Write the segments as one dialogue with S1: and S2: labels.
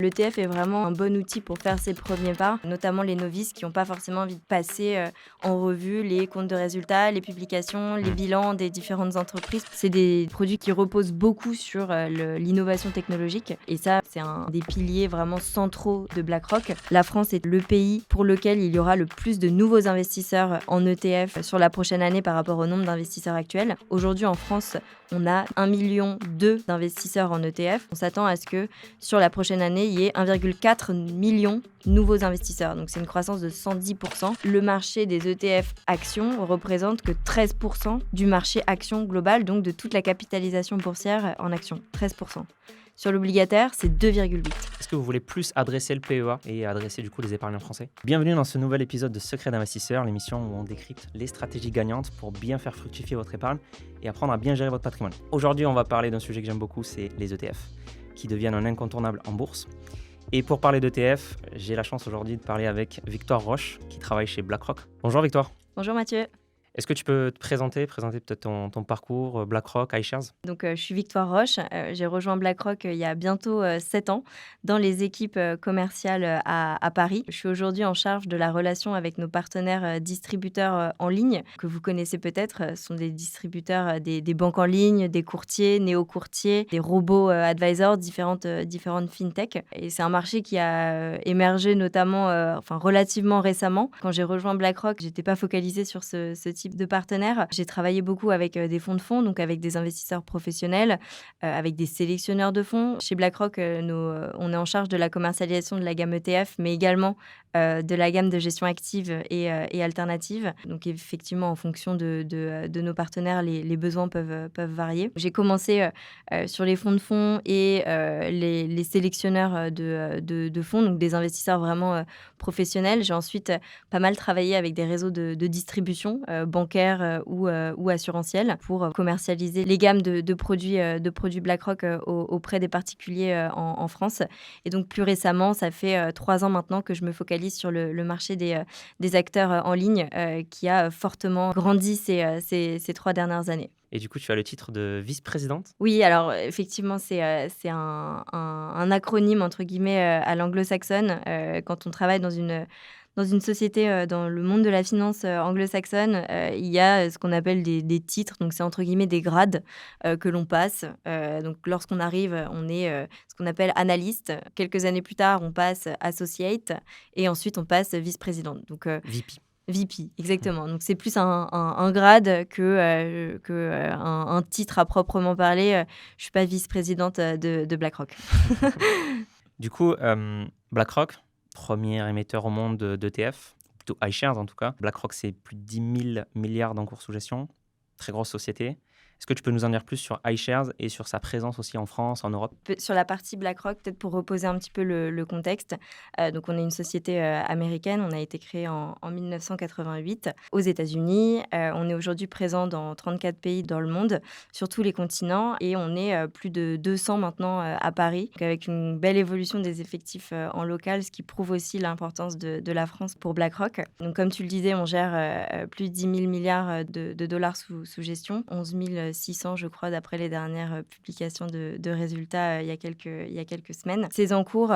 S1: L'ETF est vraiment un bon outil pour faire ses premiers pas, notamment les novices qui n'ont pas forcément envie de passer en revue les comptes de résultats, les publications, les bilans des différentes entreprises. C'est des produits qui reposent beaucoup sur l'innovation technologique et ça, c'est un des piliers vraiment centraux de BlackRock. La France est le pays pour lequel il y aura le plus de nouveaux investisseurs en ETF sur la prochaine année par rapport au nombre d'investisseurs actuels. Aujourd'hui, en France, on a 1,2 million d'investisseurs en ETF. On s'attend à ce que sur la prochaine année, il y ait 1,4 million de nouveaux investisseurs. Donc c'est une croissance de 110%. Le marché des ETF actions représente que 13% du marché actions global, donc de toute la capitalisation boursière en actions. 13%. Sur l'obligataire, c'est 2,8.
S2: Est-ce que vous voulez plus adresser le PEA et adresser du coup les épargnants français? Bienvenue dans ce nouvel épisode de Secrets d'investisseurs, l'émission où on décrypte les stratégies gagnantes pour bien faire fructifier votre épargne et apprendre à bien gérer votre patrimoine. Aujourd'hui, on va parler d'un sujet que j'aime beaucoup, c'est les ETF, qui deviennent un incontournable en bourse. Et pour parler d'ETF, j'ai la chance aujourd'hui de parler avec Victoire Roche, qui travaille chez BlackRock. Bonjour Victoire.
S1: Bonjour Mathieu.
S2: Est-ce que tu peux te présenter peut-être ton parcours, BlackRock, iShares?
S1: Donc, je suis Victoire Roche. J'ai rejoint BlackRock il y a bientôt 7 ans dans les équipes commerciales à Paris. Je suis aujourd'hui en charge de la relation avec nos partenaires distributeurs en ligne, que vous connaissez peut-être. Ce sont des distributeurs des banques en ligne, des courtiers, néo-courtiers, des robots advisors, différentes fintech. Et c'est un marché qui a émergé notamment, relativement récemment. Quand j'ai rejoint BlackRock, j'étais pas focalisée sur ce type de partenaires. J'ai travaillé beaucoup avec des fonds de fonds, donc avec des investisseurs professionnels, avec des sélectionneurs de fonds. Chez BlackRock, on est en charge de la commercialisation de la gamme ETF, mais également de la gamme de gestion active et alternative. Donc effectivement, en fonction de nos partenaires, les besoins peuvent varier. J'ai commencé sur les fonds de fonds et les sélectionneurs de fonds, donc des investisseurs vraiment professionnels. J'ai ensuite pas mal travaillé avec des réseaux de distribution bancaires ou assurantiels pour commercialiser les gammes de produits BlackRock auprès des particuliers en France. Et donc plus récemment, ça fait 3 ans maintenant que je me focalise sur le marché des acteurs en ligne qui a fortement grandi ces 3 dernières années.
S2: Et du coup, tu as le titre de vice-présidente?
S1: Oui, alors effectivement, c'est un acronyme entre guillemets à l'anglo-saxonne. Quand on travaille dans une société dans le monde de la finance anglo-saxonne, il y a ce qu'on appelle des titres, donc c'est entre guillemets des grades que l'on passe. Donc lorsqu'on arrive, on est ce qu'on appelle analyste. Quelques années plus tard, on passe associate et ensuite on passe vice-présidente. Donc
S2: VP.
S1: VP, exactement. Donc c'est plus un grade un titre à proprement parler. Je suis pas vice-présidente de BlackRock.
S2: Du coup, BlackRock, premier émetteur au monde d'ETF, plutôt iShares en tout cas. BlackRock, c'est plus de 10 000 milliards d'encours sous gestion. Très grosse société. Est-ce que tu peux nous en dire plus sur iShares et sur sa présence aussi en France, en Europe?
S1: Sur la partie BlackRock, peut-être pour reposer un petit peu le contexte. Donc, on est une société américaine. On a été créé en 1988 aux États-Unis. On est aujourd'hui présent dans 34 pays dans le monde, sur tous les continents. Et on est plus de 200 maintenant à Paris, donc avec une belle évolution des effectifs en local, ce qui prouve aussi l'importance de la France pour BlackRock. Donc, comme tu le disais, on gère plus de 10 000 milliards de dollars sous gestion, 11 600, je crois, d'après les dernières publications de résultats il y a quelques semaines. Ces encours,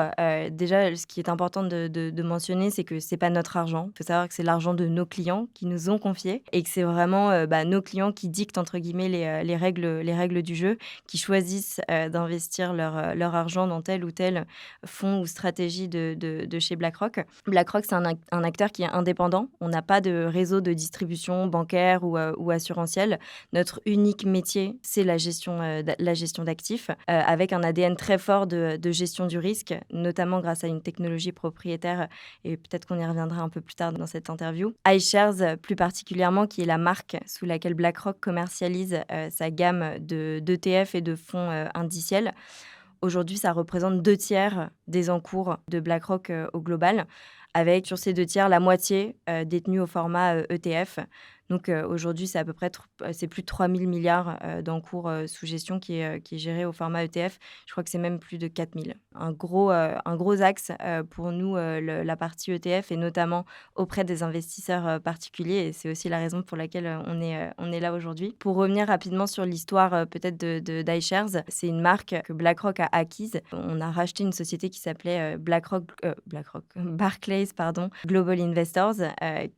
S1: déjà, ce qui est important de mentionner, c'est que c'est pas notre argent. Il faut savoir que c'est l'argent de nos clients qui nous ont confié et que c'est vraiment nos clients qui dictent, entre guillemets, les règles du jeu, qui choisissent d'investir leur argent dans tel ou tel fonds ou stratégie de chez BlackRock. BlackRock, c'est un acteur qui est indépendant. On n'a pas de réseau de distribution bancaire ou assurantiel. Notre unique métier, c'est la gestion d'actifs, avec un ADN très fort de gestion du risque, notamment grâce à une technologie propriétaire, et peut-être qu'on y reviendra un peu plus tard dans cette interview. iShares, plus particulièrement, qui est la marque sous laquelle BlackRock commercialise sa gamme d'ETF et de fonds indiciels. Aujourd'hui, ça représente 2/3 des encours de BlackRock au global, avec sur ces 2/3 la moitié détenue au format ETF. Donc aujourd'hui, c'est à peu près c'est plus de 3 000 milliards d'encours sous gestion qui est géré au format ETF. Je crois que c'est même plus de 4 000. Un gros axe pour nous, la partie ETF, et notamment auprès des investisseurs particuliers. Et c'est aussi la raison pour laquelle on est là aujourd'hui. Pour revenir rapidement sur l'histoire peut-être d'iShares, c'est une marque que BlackRock a acquise. On a racheté une société qui s'appelait Barclays, pardon, Global Investors,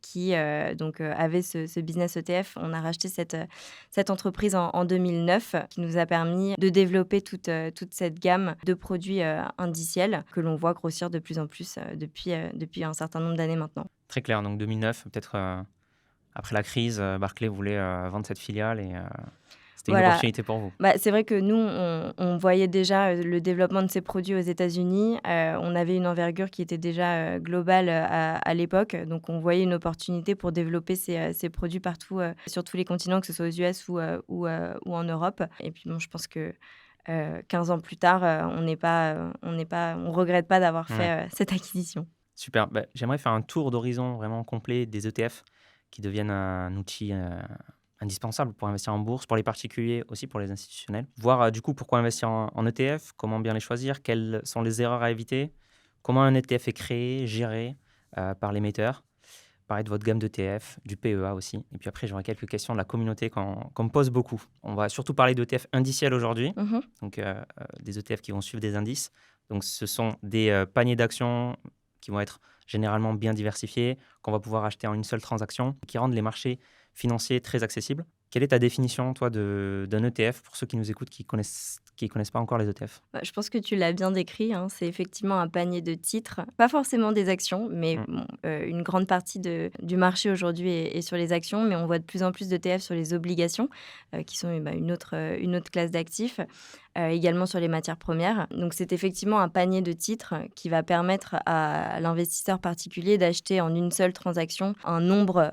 S1: qui donc avait ce business ETF. On a racheté cette entreprise en 2009, qui nous a permis de développer toute cette gamme de produits indiciels que l'on voit grossir de plus en plus depuis un certain nombre d'années maintenant.
S2: Très clair, donc 2009, peut-être après la crise, Barclays voulait vendre cette filiale et c'était une
S1: Voilà.
S2: opportunité pour vous.
S1: C'est vrai que nous, on voyait déjà le développement de ces produits aux États-Unis. On avait une envergure qui était déjà globale à l'époque. Donc, on voyait une opportunité pour développer ces produits partout, sur tous les continents, que ce soit aux US ou en Europe. Et puis, bon, je pense que 15 ans plus tard, on regrette pas d'avoir
S2: Ouais.
S1: fait cette acquisition.
S2: Super. J'aimerais faire un tour d'horizon vraiment complet des ETF qui deviennent un outil indispensable pour investir en bourse, pour les particuliers, aussi pour les institutionnels. Voir du coup pourquoi investir en ETF, comment bien les choisir, quelles sont les erreurs à éviter, comment un ETF est créé, géré par l'émetteur. Parler de votre gamme d'ETF, du PEA aussi. Et puis après, j'aurai quelques questions de la communauté qu'on me pose beaucoup. On va surtout parler d'ETF indiciels aujourd'hui,
S1: Mhm.
S2: donc des ETF qui vont suivre des indices. Donc ce sont des paniers d'actions qui vont être généralement bien diversifiés, qu'on va pouvoir acheter en une seule transaction, qui rendent les marchés financiers très accessibles. Quelle est ta définition, toi, d'un ETF pour ceux qui nous écoutent, qui connaissent pas encore les ETF?
S1: Je pense que tu l'as bien décrit, hein. C'est effectivement un panier de titres, pas forcément des actions, mais bon, une grande partie du marché aujourd'hui est sur les actions, mais on voit de plus en plus d'ETF sur les obligations, qui sont une autre classe d'actifs, également sur les matières premières. Donc c'est effectivement un panier de titres qui va permettre à l'investisseur particulier d'acheter en une seule transaction un nombre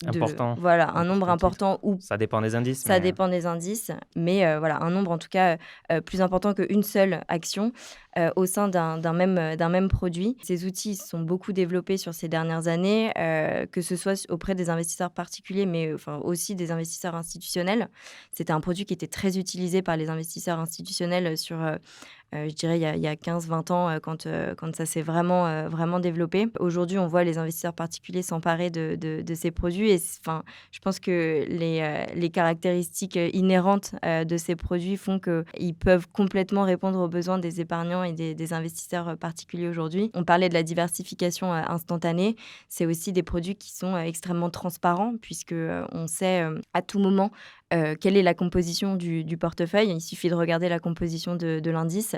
S2: Important.
S1: un nombre important, ou
S2: Ça dépend des indices.
S1: ça dépend des indices, mais voilà, un nombre en tout cas plus important qu'une seule action au sein d'un même produit. Ces outils sont beaucoup développés sur ces dernières années, que ce soit auprès des investisseurs particuliers, mais aussi des investisseurs institutionnels. C'était un produit qui était très utilisé par les investisseurs institutionnels je dirais il y a 15-20 ans, quand ça s'est vraiment développé. Aujourd'hui, on voit les investisseurs particuliers s'emparer de ces produits, et je pense que les caractéristiques inhérentes de ces produits font qu'ils peuvent complètement répondre aux besoins des épargnants et des investisseurs particuliers aujourd'hui. On parlait de la diversification instantanée. C'est aussi des produits qui sont extrêmement transparents, puisque on sait à tout moment quelle est la composition du portefeuille. Il suffit de regarder la composition de l'indice.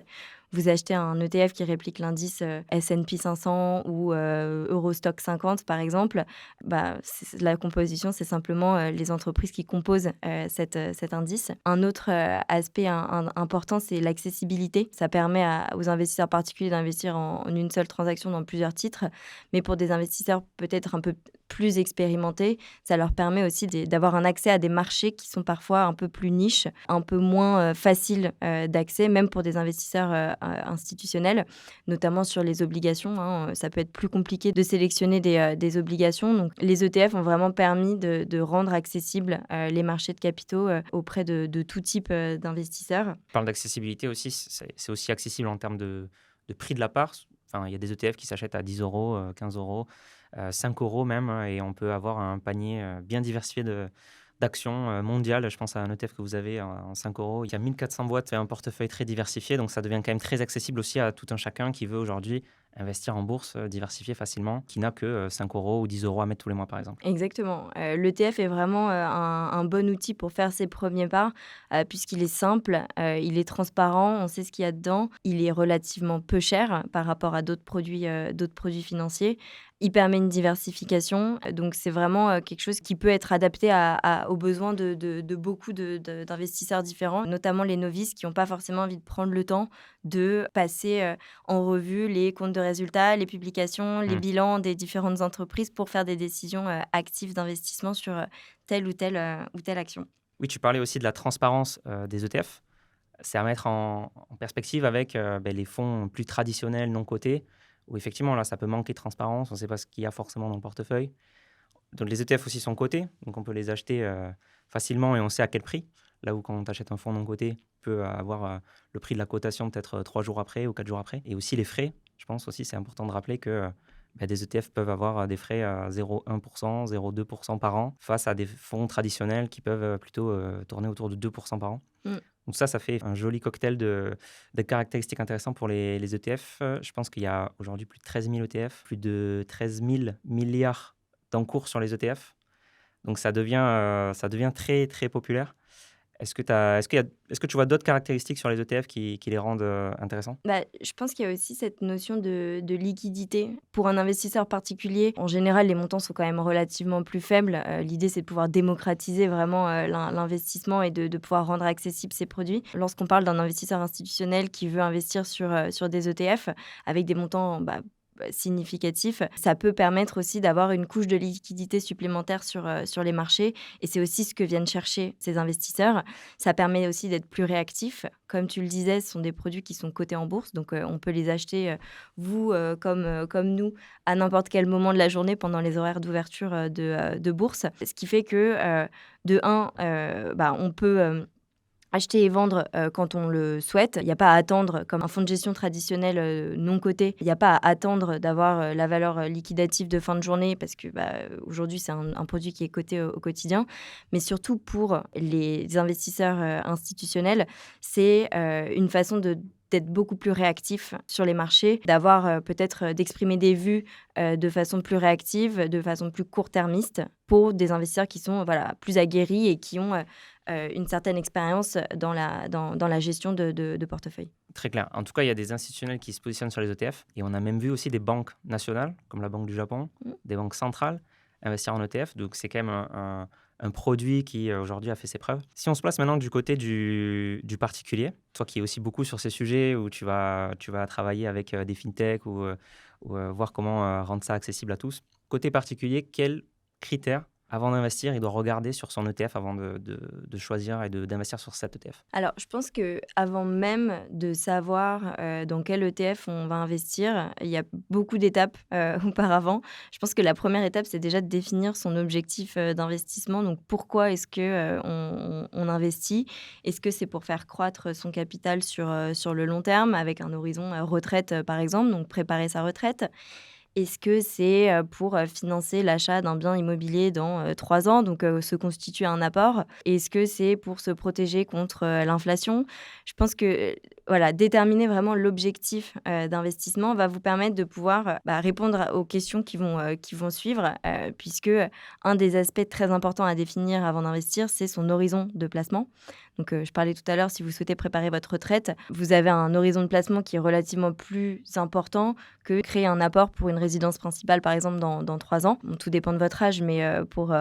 S1: Vous achetez un ETF qui réplique l'indice S&P 500 ou Eurostock 50, par exemple. La composition, c'est simplement les entreprises qui composent cet indice. Un autre aspect important, c'est l'accessibilité. Ça permet aux investisseurs particuliers d'investir en une seule transaction dans plusieurs titres. Mais pour des investisseurs peut-être un peu plus expérimentés, ça leur permet aussi d'avoir un accès à des marchés qui sont parfois un peu plus niches, un peu moins faciles d'accès, même pour des investisseurs institutionnels, notamment sur les obligations, hein. Ça peut être plus compliqué de sélectionner des obligations. Donc, les ETF ont vraiment permis de rendre accessibles les marchés de capitaux auprès de tout type d'investisseurs.
S2: Tu parles d'accessibilité aussi, c'est aussi accessible en termes de prix de la part. Enfin, il y a des ETF qui s'achètent à 10 euros, 15 euros, 5 euros même, et on peut avoir un panier bien diversifié d'actions mondiales. Je pense à un ETF que vous avez en 5 euros. Il y a 1400 boîtes et un portefeuille très diversifié, donc ça devient quand même très accessible aussi à tout un chacun qui veut aujourd'hui investir en bourse diversifié facilement, qui n'a que 5 euros ou 10 euros à mettre tous les mois, par exemple.
S1: Exactement. L'ETF est vraiment un bon outil pour faire ses premiers pas, puisqu'il est simple, il est transparent, on sait ce qu'il y a dedans, il est relativement peu cher par rapport à d'autres produits financiers. Il permet une diversification, donc c'est vraiment quelque chose qui peut être adapté aux besoins de beaucoup d'investisseurs différents, notamment les novices qui n'ont pas forcément envie de prendre le temps de passer en revue les comptes de résultats, les publications, les bilans des différentes entreprises pour faire des décisions actives d'investissement sur telle ou telle action.
S2: Oui, tu parlais aussi de la transparence des ETF. C'est à mettre en perspective avec les fonds plus traditionnels non cotés, où effectivement, là, ça peut manquer de transparence, on ne sait pas ce qu'il y a forcément dans le portefeuille. Donc les ETF aussi sont cotés, donc on peut les acheter facilement et on sait à quel prix. Là où quand tu achètes un fonds non coté, tu peux avoir le prix de la cotation peut-être 3 jours après ou 4 jours après. Et aussi les frais, je pense aussi c'est important de rappeler que des ETF peuvent avoir des frais à 0,1%, 0,2% par an face à des fonds traditionnels qui peuvent plutôt tourner autour de 2% par an.
S1: Mm.
S2: Donc ça fait un joli cocktail de caractéristiques intéressantes pour les ETF. Je pense qu'il y a aujourd'hui plus de 13 000 ETF, plus de 13 000 milliards d'encours sur les ETF. Donc ça devient très, très populaire. Est-ce que tu vois d'autres caractéristiques sur les ETF qui les rendent intéressants?
S1: Je pense qu'il y a aussi cette notion de liquidité. Pour un investisseur particulier, en général, les montants sont quand même relativement plus faibles. L'idée, c'est de pouvoir démocratiser vraiment l'investissement et de pouvoir rendre accessibles ces produits. Lorsqu'on parle d'un investisseur institutionnel qui veut investir sur des ETF avec des montants significatifs, ça peut permettre aussi d'avoir une couche de liquidité supplémentaire sur les marchés. Et c'est aussi ce que viennent chercher ces investisseurs. Ça permet aussi d'être plus réactif. Comme tu le disais, ce sont des produits qui sont cotés en bourse. Donc, on peut les acheter, comme nous, à n'importe quel moment de la journée pendant les horaires d'ouverture de bourse. Ce qui fait que, de un, on peut acheter et vendre quand on le souhaite. Il n'y a pas à attendre, comme un fonds de gestion traditionnel non coté, il n'y a pas à attendre d'avoir la valeur liquidative de fin de journée parce que aujourd'hui, c'est un produit qui est coté au quotidien. Mais surtout pour les investisseurs institutionnels, c'est une façon d'être beaucoup plus réactif sur les marchés, d'avoir peut-être d'exprimer des vues de façon plus réactive, de façon plus court-termiste pour des investisseurs qui sont plus aguerris et qui ont une certaine expérience dans la gestion de portefeuille.
S2: Très clair. En tout cas, il y a des institutionnels qui se positionnent sur les ETF et on a même vu aussi des banques nationales, comme la Banque du Japon, des banques centrales, investir en ETF. Donc, c'est quand même un produit qui, aujourd'hui, a fait ses preuves. Si on se place maintenant du côté du particulier, toi qui es aussi beaucoup sur ces sujets où tu vas travailler avec des fintechs ou voir comment rendre ça accessible à tous. Côté particulier, quels critères avant d'investir, il doit regarder sur son ETF avant de choisir et d'investir sur cet ETF?
S1: Alors, je pense qu'avant même de savoir dans quel ETF on va investir, il y a beaucoup d'étapes auparavant. Je pense que la première étape, c'est déjà de définir son objectif d'investissement. Donc, pourquoi est-ce qu'on investit? Est-ce que c'est pour faire croître son capital sur le long terme, avec un horizon retraite, par exemple, donc préparer sa retraite? Est-ce que c'est pour financer l'achat d'un bien immobilier dans 3 ans, donc se constituer un apport? Est-ce que c'est pour se protéger contre l'inflation? Je pense que déterminer vraiment l'objectif d'investissement va vous permettre de pouvoir répondre aux questions qui vont suivre, puisque un des aspects très importants à définir avant d'investir, c'est son horizon de placement. Donc, je parlais tout à l'heure, si vous souhaitez préparer votre retraite, vous avez un horizon de placement qui est relativement plus important que créer un apport pour une résidence principale, par exemple, dans 3 ans. Bon, tout dépend de votre âge, mais pour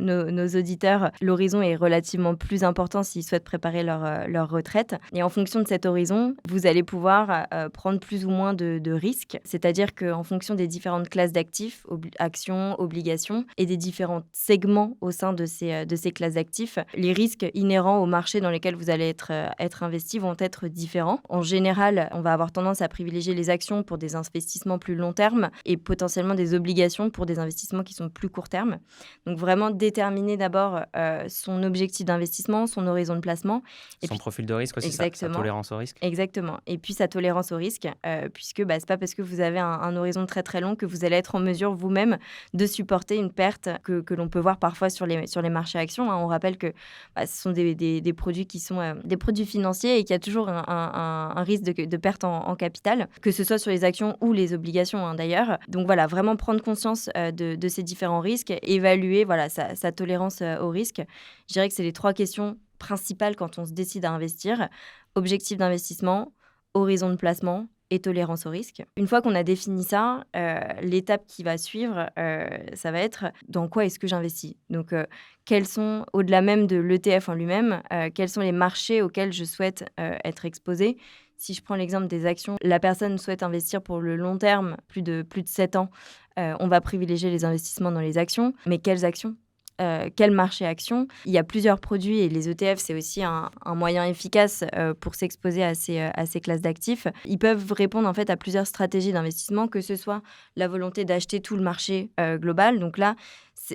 S1: nos auditeurs, l'horizon est relativement plus important s'ils souhaitent préparer leur retraite. Et en fonction de cet horizon, vous allez pouvoir prendre plus ou moins de risques. C'est-à-dire qu'en fonction des différentes classes d'actifs, actions, obligations, et des différents segments au sein de ces classes d'actifs, les risques inhérents aux marchés dans lesquels vous allez être investi vont être différents. En général, on va avoir tendance à privilégier les actions pour des investissements plus long terme et potentiellement des obligations pour des investissements qui sont plus court terme. Donc vraiment déterminer d'abord son objectif d'investissement, son horizon de placement. Et
S2: Son
S1: puis,
S2: profil de risque aussi, sa
S1: exactement.
S2: tolérance au risque.
S1: Exactement. Et puis sa tolérance au risque, puisque c'est pas parce que vous avez un horizon très très long que vous allez être en mesure vous-même de supporter une perte que l'on peut voir parfois sur les marchés actions. On rappelle que ce sont des produits qui sont des produits financiers et qu'il y a toujours un risque de perte en capital, que ce soit sur les actions ou les obligations d'ailleurs. Donc voilà, vraiment prendre conscience de ces différents risques, évaluer sa tolérance au risque. Je dirais que c'est les 3 questions principales quand on se décide à investir. Objectif d'investissement, horizon de placement et tolérance au risque. Une fois qu'on a défini ça, l'étape qui va suivre, ça va être dans quoi est-ce que j'investis? Donc, quels sont, au-delà même de l'ETF en lui-même, quels sont les marchés auxquels je souhaite être exposée? Si je prends l'exemple des actions, la personne souhaite investir pour le long terme, plus de 7 ans, on va privilégier les investissements dans les actions. Mais quelles actions? quel marché action. Il y a plusieurs produits et les ETF, c'est aussi un moyen efficace pour s'exposer à ces classes d'actifs. Ils peuvent répondre en fait à plusieurs stratégies d'investissement, que ce soit la volonté d'acheter tout le marché global. Donc là,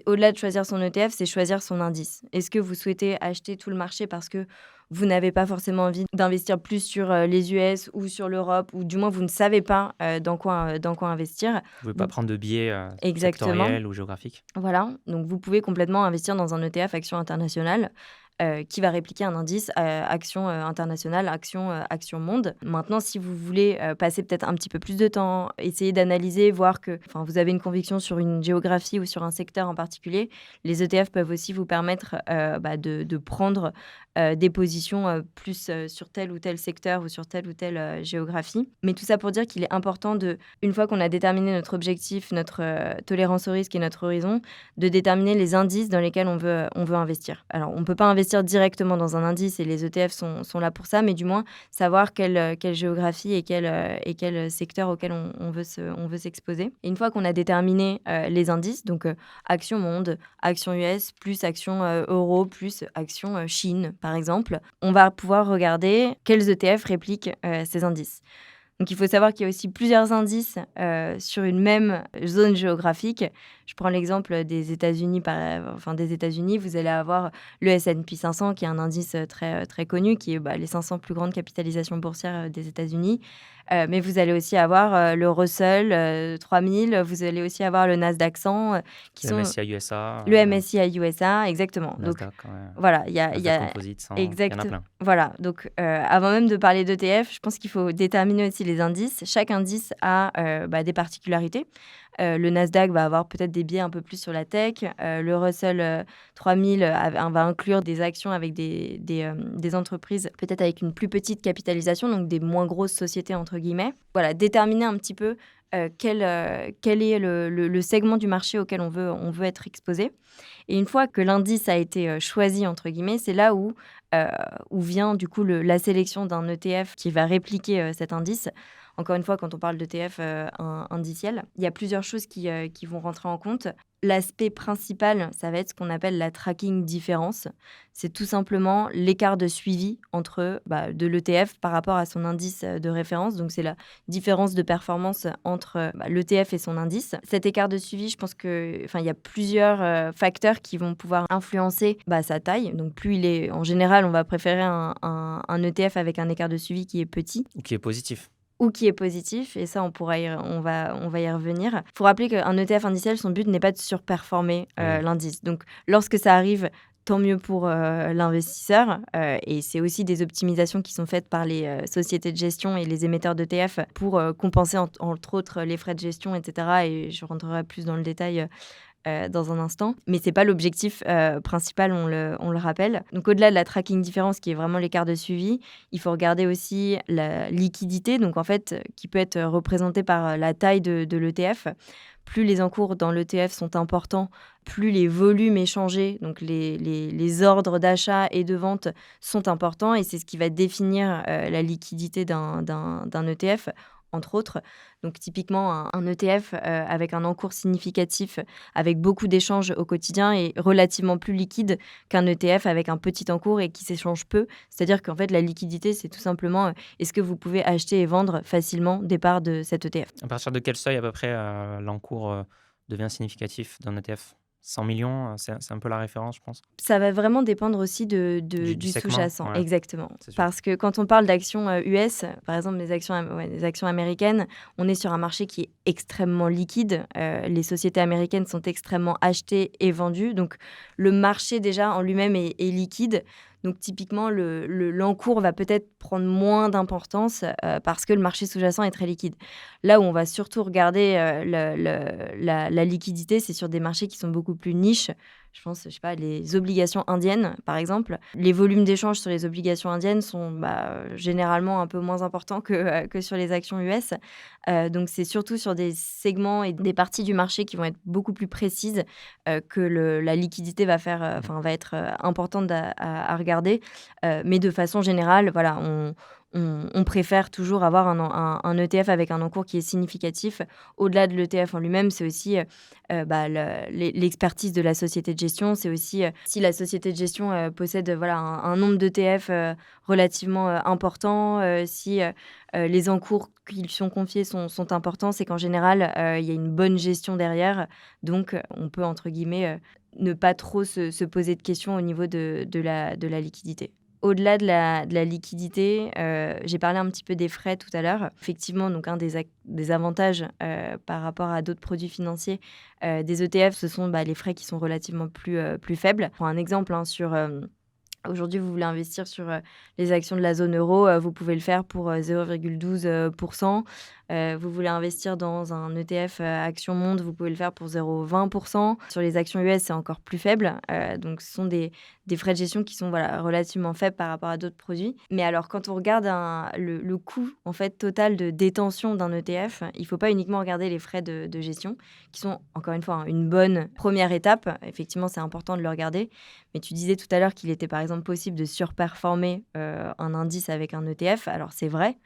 S1: au-delà de choisir son ETF, c'est choisir son indice. Est-ce que vous souhaitez acheter tout le marché parce que vous n'avez pas forcément envie d'investir plus sur les US ou sur l'Europe, ou du moins vous ne savez pas dans quoi investir?
S2: Vous ne pouvez pas
S1: Vous-
S2: prendre de biais
S1: Exactement.
S2: sectoriels ou géographiques.
S1: Voilà, donc vous pouvez complètement investir dans un ETF Action internationale qui va répliquer un indice Action internationale, Action monde. Maintenant, si vous voulez passer peut-être un petit peu plus de temps, essayer d'analyser, voir que vous avez une conviction sur une géographie ou sur un secteur en particulier, les ETF peuvent aussi vous permettre de prendre des positions plus sur tel ou tel secteur ou sur telle ou telle géographie. Mais tout ça pour dire qu'il est important une fois qu'on a déterminé notre objectif, notre tolérance au risque et notre horizon, de déterminer les indices dans lesquels on veut investir. Alors, on ne peut pas investir directement dans un indice et les ETF sont là pour ça, mais du moins savoir quelle géographie et quel secteur auquel on veut s'exposer. Et une fois qu'on a déterminé les indices, donc Action Monde, Action US, plus Action Euro, plus Action Chine, par exemple, on va pouvoir regarder quels ETF répliquent ces indices. Donc, il faut savoir qu'il y a aussi plusieurs indices sur une même zone géographique. Je prends l'exemple des États-Unis. Vous allez avoir le S&P 500, qui est un indice très, très connu, qui est les 500 plus grandes capitalisations boursières des États-Unis. Mais vous allez aussi avoir le Russell 3000, vous allez aussi avoir le Nasdaq 100, qui
S2: Le
S1: sont
S2: MSCI USA,
S1: le MSCI USA, exactement. Donc,
S2: Nasdaq,
S1: voilà, il y a
S2: Nasdaq Composite 100, il y en a
S1: exact.
S2: plein.
S1: Voilà, donc avant même de parler d'ETF, je pense qu'il faut déterminer aussi les indices. Chaque indice a des particularités. Le Nasdaq va avoir peut-être des biais un peu plus sur la tech. Le Russell 3000 va inclure des actions avec des entreprises peut-être avec une plus petite capitalisation, donc des moins grosses sociétés entre guillemets. Voilà, déterminer un petit peu quel est le segment du marché auquel on veut être exposé. Et une fois que l'indice a été choisi, entre guillemets, c'est là où vient du coup la sélection d'un ETF qui va répliquer cet indice. Encore une fois, quand on parle d'ETF indiciel, il y a plusieurs choses qui vont rentrer en compte. L'aspect principal, ça va être ce qu'on appelle la tracking différence. C'est tout simplement l'écart de suivi entre de l'ETF par rapport à son indice de référence. Donc, c'est la différence de performance entre l'ETF et son indice. Cet écart de suivi, je pense qu'il y a plusieurs facteurs qui vont pouvoir influencer sa taille. Donc, plus il est... En général, on va préférer un ETF avec un écart de suivi qui est petit.
S2: Ou qui est positif.
S1: Ou qui est positif, et ça, on va y revenir. Il faut rappeler qu'un ETF indiciel, son but n'est pas de surperformer l'indice. Donc, lorsque ça arrive, tant mieux pour l'investisseur. Et c'est aussi des optimisations qui sont faites par les sociétés de gestion et les émetteurs d'ETF pour compenser, entre autres, les frais de gestion, etc. Et je rentrerai plus dans le détail dans un instant. Mais ce n'est pas l'objectif principal, on le rappelle. Donc, au-delà de la tracking différence, qui est vraiment l'écart de suivi, il faut regarder aussi la liquidité, donc en fait, qui peut être représentée par la taille de l'ETF. Plus les encours dans l'ETF sont importants, plus les volumes échangés, donc les ordres d'achat et de vente sont importants. Et c'est ce qui va définir la liquidité d'un ETF, entre autres. Donc, typiquement, un ETF avec un encours significatif, avec beaucoup d'échanges au quotidien, est relativement plus liquide qu'un ETF avec un petit encours et qui s'échange peu. C'est-à-dire qu'en fait, la liquidité, c'est tout simplement est-ce que vous pouvez acheter et vendre facilement des parts de cet ETF.
S2: À partir de quel seuil, à peu près, l'encours devient significatif d'un ETF ? 100 millions, c'est un peu la référence, je pense.
S1: Ça va vraiment dépendre aussi du
S2: segment,
S1: sous-jacent,
S2: ouais.
S1: exactement.
S2: C'est sûr.
S1: Parce que quand on parle d'actions US, par exemple des actions américaines, on est sur un marché qui est extrêmement liquide. Les sociétés américaines sont extrêmement achetées et vendues. Donc, le marché déjà en lui-même est liquide. Donc, typiquement, l'encours va peut-être prendre moins d'importance parce que le marché sous-jacent est très liquide. Là où on va surtout regarder la liquidité, c'est sur des marchés qui sont beaucoup plus niches. Je pense, les obligations indiennes, par exemple. Les volumes d'échange sur les obligations indiennes sont généralement un peu moins importants que sur les actions US. Donc, c'est surtout sur des segments et des parties du marché qui vont être beaucoup plus précises que la liquidité va être importante à regarder. Mais de façon générale, voilà, on préfère toujours avoir un ETF avec un encours qui est significatif. Au-delà de l'ETF en lui-même, c'est aussi l'expertise de la société de gestion. C'est aussi si la société de gestion possède voilà, un nombre d'ETF relativement important, si les encours qui lui sont confiés sont importants, c'est qu'en général, il y a une bonne gestion derrière. Donc, on peut, entre guillemets, ne pas trop se poser de questions au niveau de la liquidité. Au-delà de la liquidité, j'ai parlé un petit peu des frais tout à l'heure. Effectivement, donc un des avantages, par rapport à d'autres produits financiers, des ETF, ce sont, les frais qui sont relativement plus faibles. Pour un exemple, hein, aujourd'hui, vous voulez investir sur, les actions de la zone euro, vous pouvez le faire pour, 0,12 Vous voulez investir dans un ETF, Action Monde, vous pouvez le faire pour 0,20 Sur les actions US, c'est encore plus faible, donc ce sont des frais de gestion qui sont, voilà, relativement faibles par rapport à d'autres produits. Mais alors quand on regarde le coût, en fait, total de détention d'un ETF, il ne faut pas uniquement regarder les frais de gestion qui sont, encore une fois, hein, une bonne première étape. Effectivement, c'est important de le regarder. Mais tu disais tout à l'heure qu'il était par exemple possible de surperformer un indice avec un ETF. Alors c'est vrai.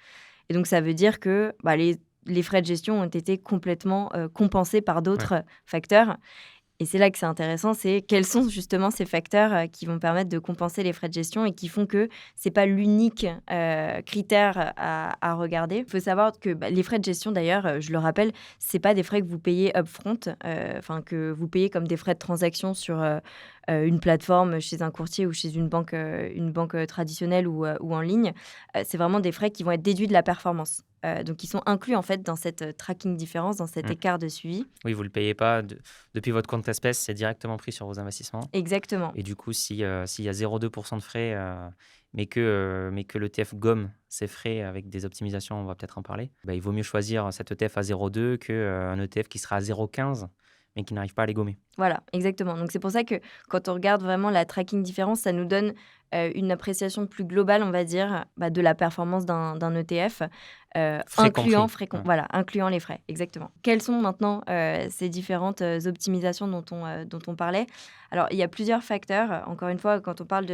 S1: Et donc ça veut dire que les frais de gestion ont été complètement compensés par
S2: Ouais.
S1: d'autres facteurs. Et c'est là que c'est intéressant, c'est quels sont justement ces facteurs qui vont permettre de compenser les frais de gestion et qui font que c'est pas l'unique critère à regarder. Il faut savoir que les frais de gestion, d'ailleurs, je le rappelle, c'est pas des frais que vous payez upfront, que vous payez comme des frais de transaction sur une plateforme, chez un courtier ou chez une banque traditionnelle ou en ligne. C'est vraiment des frais qui vont être déduits de la performance. Donc, ils sont inclus en fait dans cette tracking différence, dans cet
S2: Mm.
S1: écart de suivi.
S2: Oui, vous ne le payez pas depuis votre compte espèce, c'est directement pris sur vos investissements.
S1: Exactement.
S2: Et du coup, s'il y a 0,2% de frais, mais que l'ETF gomme ces frais avec des optimisations, on va peut-être en parler, il vaut mieux choisir cet ETF à 0,2 qu'un ETF qui sera à 0,15, mais qui n'arrive pas à les gommer.
S1: Voilà, exactement. Donc, c'est pour ça que quand on regarde vraiment la tracking différence, ça nous donne une appréciation plus globale, on va dire, de la performance d'un ETF,
S2: Frais compris. Ouais.
S1: incluant les frais, exactement. Quelles sont maintenant ces différentes optimisations dont on parlait? Alors, il y a plusieurs facteurs. Encore une fois, quand on parle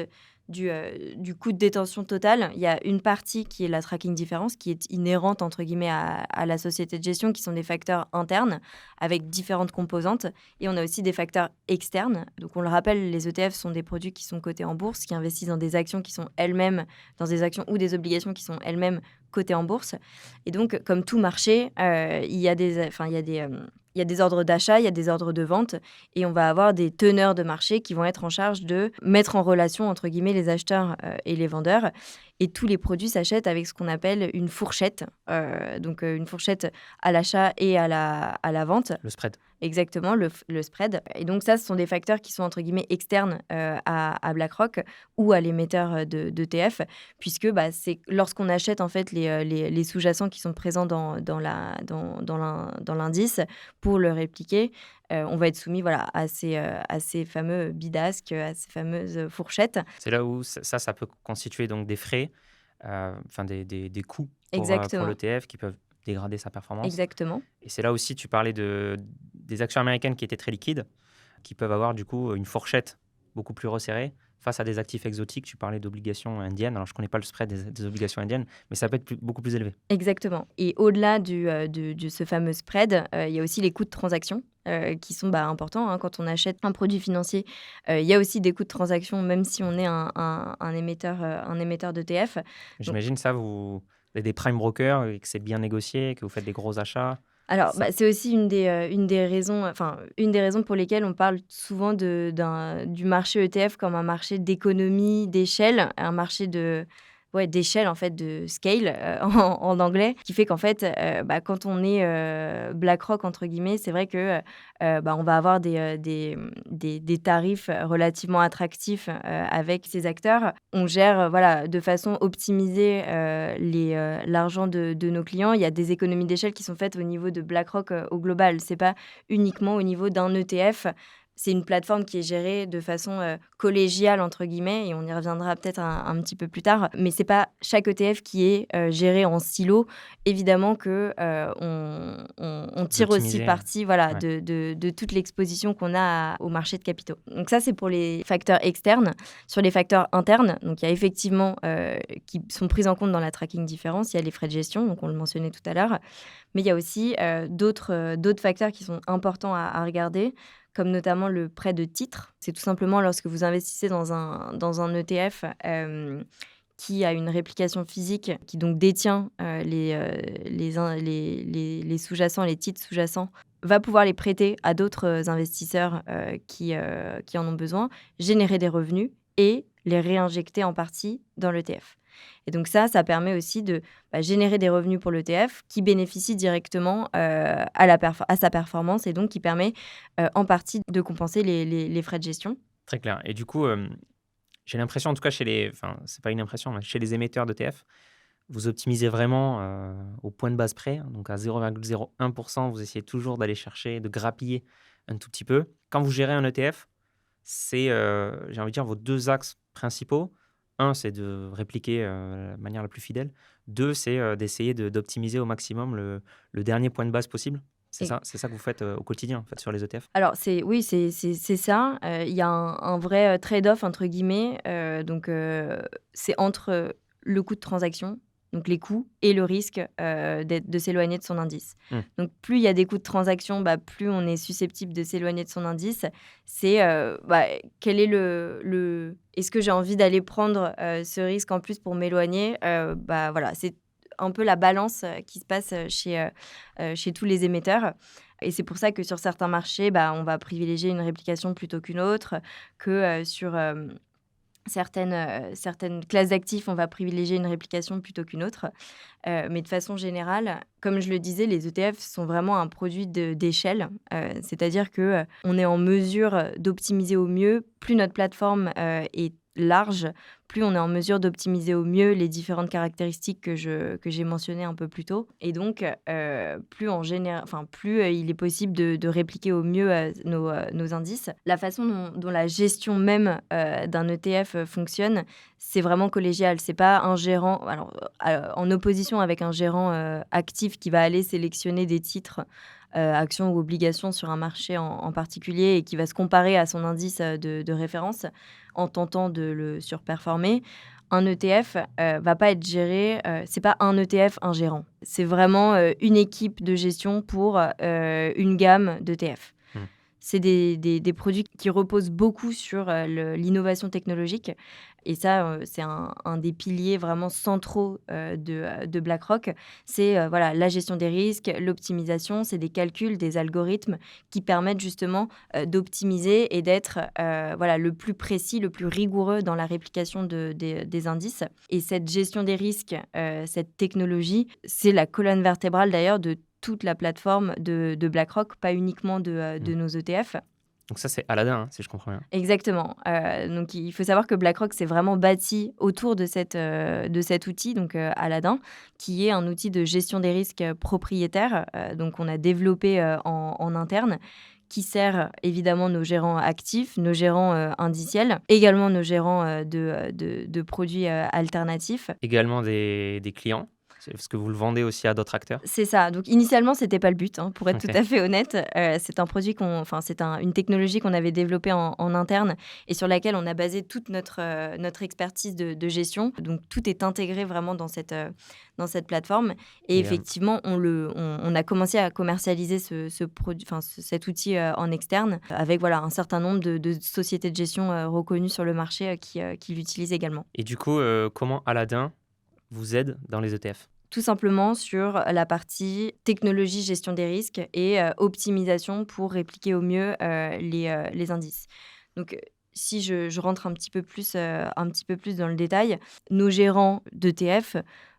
S1: du coût de détention total, il y a une partie qui est la tracking différence, qui est inhérente, entre guillemets, à la société de gestion, qui sont des facteurs internes avec différentes composantes. Et on a aussi des facteurs externes. Donc, on le rappelle, les ETF sont des produits qui sont cotés en bourse, qui investissent dans des actions qui sont elles-mêmes, dans des actions ou des obligations qui sont elles-mêmes cotées en bourse. Et donc, comme tout marché, il y a des ordres d'achat, il y a des ordres de vente, et on va avoir des teneurs de marché qui vont être en charge de mettre en relation, entre guillemets, les acheteurs et les vendeurs. Et tous les produits s'achètent avec ce qu'on appelle une fourchette. Une fourchette à l'achat et à la vente.
S2: Le spread.
S1: Exactement, le spread. Et donc ça, ce sont des facteurs qui sont, entre guillemets, externes à BlackRock ou à l'émetteur d'ETF, puisque c'est lorsqu'on achète en fait les sous-jacents qui sont présents dans l'indice pour le répliquer, on va être soumis à ces fameux bidasques, à ces fameuses fourchettes.
S2: C'est là où ça peut constituer donc des frais, des coûts pour
S1: Exactement.
S2: l'ETF qui peuvent dégrader sa performance.
S1: Exactement.
S2: Et c'est là aussi, tu parlais des actions américaines qui étaient très liquides, qui peuvent avoir du coup une fourchette beaucoup plus resserrée face à des actifs exotiques. Tu parlais d'obligations indiennes. Alors, je ne connais pas le spread des obligations indiennes, mais ça peut être beaucoup plus élevé.
S1: Exactement. Et au-delà de ce fameux spread, il y a aussi les coûts de transaction qui sont importants. Hein. Quand on achète un produit financier, il y a aussi des coûts de transaction, même si on est un émetteur d'ETF.
S2: J'imagine ça, vous avez des prime brokers et que c'est bien négocié, que vous faites des gros achats.
S1: Alors, c'est aussi une des raisons pour lesquelles on parle souvent du marché ETF comme un marché d'économie, d'échelle, un marché d'échelle, en fait, de scale en anglais, qui fait qu'en fait, quand on est BlackRock, entre guillemets, c'est vrai que on va avoir des tarifs relativement attractifs avec ces acteurs. On gère de façon optimisée l'argent de nos clients. Il y a des économies d'échelle qui sont faites au niveau de BlackRock au global. C'est pas uniquement au niveau d'un ETF c'est une plateforme qui est gérée de façon collégiale, entre guillemets, et on y reviendra peut-être un petit peu plus tard. Mais ce n'est pas chaque ETF qui est géré en silo. Évidemment qu'on on tire aussi
S2: D'optimiser.
S1: parti voilà,
S2: Ouais.
S1: de toute l'exposition qu'on a au marché de capitaux. Donc ça, c'est pour les facteurs externes. Sur les facteurs internes, donc il y a effectivement qui sont pris en compte dans la tracking différence. Il y a les frais de gestion, donc on le mentionnait tout à l'heure. Mais il y a aussi d'autres facteurs qui sont importants à regarder, comme notamment le prêt de titres. C'est tout simplement lorsque vous investissez dans un ETF qui a une réplication physique, qui donc détient les sous-jacents, les titres sous-jacents, va pouvoir les prêter à d'autres investisseurs qui en ont besoin, générer des revenus et les réinjecter en partie dans l'ETF. Et donc ça permet aussi de générer des revenus pour l'ETF qui bénéficient directement à sa performance et donc qui permet en partie de compenser les frais de gestion.
S2: Très clair. Et du coup, j'ai l'impression, en tout cas c'est pas une impression, mais chez les émetteurs d'ETF, vous optimisez vraiment au point de base près, donc à 0,01%, vous essayez toujours d'aller chercher, de grappiller un tout petit peu. Quand vous gérez un ETF, c'est, j'ai envie de dire, vos deux axes principaux. Un, c'est de répliquer la manière la plus fidèle. Deux, c'est d'essayer d'optimiser au maximum le dernier point de base possible.
S1: Et
S2: C'est ça que vous faites au quotidien, en fait, sur les ETF.
S1: alors oui, c'est ça. Il y a un vrai trade-off entre guillemets. Donc c'est entre le coût de transaction, donc les coûts, et le risque de s'éloigner de son indice.
S2: Hmm.
S1: Donc plus il y a des coûts de transaction, plus on est susceptible de s'éloigner de son indice. C'est quel est est-ce que j'ai envie d'aller prendre ce risque en plus pour m'éloigner. Voilà, c'est un peu la balance qui se passe chez tous les émetteurs. Et c'est pour ça que sur certains marchés, on va privilégier une réplication plutôt qu'une autre, que sur certaines classes d'actifs, on va privilégier une réplication plutôt qu'une autre. Mais de façon générale, comme je le disais, les ETF sont vraiment un produit d'échelle. C'est-à-dire qu'on est en mesure d'optimiser au mieux. Plus notre plateforme est large, plus on est en mesure d'optimiser au mieux les différentes caractéristiques que j'ai mentionnées un peu plus tôt. Et donc, plus il est possible de répliquer au mieux nos indices. La façon dont la gestion même d'un ETF fonctionne, c'est vraiment collégial. C'est pas un gérant, en opposition avec un gérant actif qui va aller sélectionner des titres, actions ou obligations sur un marché en particulier et qui va se comparer à son indice de référence en tentant de le surperformer. Un ETF va pas être géré, c'est pas un ETF, un gérant. C'est vraiment une équipe de gestion pour une gamme d'ETF. C'est des produits qui reposent beaucoup sur l'innovation technologique. Et ça, c'est un des piliers vraiment centraux de BlackRock. C'est la gestion des risques, l'optimisation, c'est des calculs, des algorithmes qui permettent justement d'optimiser et d'être le plus précis, le plus rigoureux dans la réplication des indices. Et cette gestion des risques, cette technologie, c'est la colonne vertébrale d'ailleurs de toute la plateforme de BlackRock, pas uniquement de nos ETF.
S2: Donc ça, c'est Aladdin, si je comprends bien.
S1: Exactement. Donc il faut savoir que BlackRock s'est vraiment bâti autour de cet outil, donc Aladdin, qui est un outil de gestion des risques propriétaire. Donc on a développé en interne, qui sert évidemment nos gérants actifs, nos gérants indiciels, également nos gérants de produits alternatifs.
S2: Également des clients. Parce que vous le vendez aussi à d'autres acteurs.
S1: C'est ça. Donc initialement, c'était pas le but, pour être
S2: Ok.
S1: tout à fait honnête. C'est un produit une technologie qu'on avait développée en interne et sur laquelle on a basé toute notre expertise de gestion. Donc tout est intégré vraiment dans cette plateforme. Et effectivement, on a commencé à commercialiser cet outil en externe avec un certain nombre de sociétés de gestion reconnues sur le marché qui l'utilisent également.
S2: Et du coup, comment Aladdin vous aide dans les ETF ?
S1: Tout simplement sur la partie technologie, gestion des risques et optimisation pour répliquer au mieux les indices. Donc, si je rentre un petit peu plus dans le détail, nos gérants d'ETF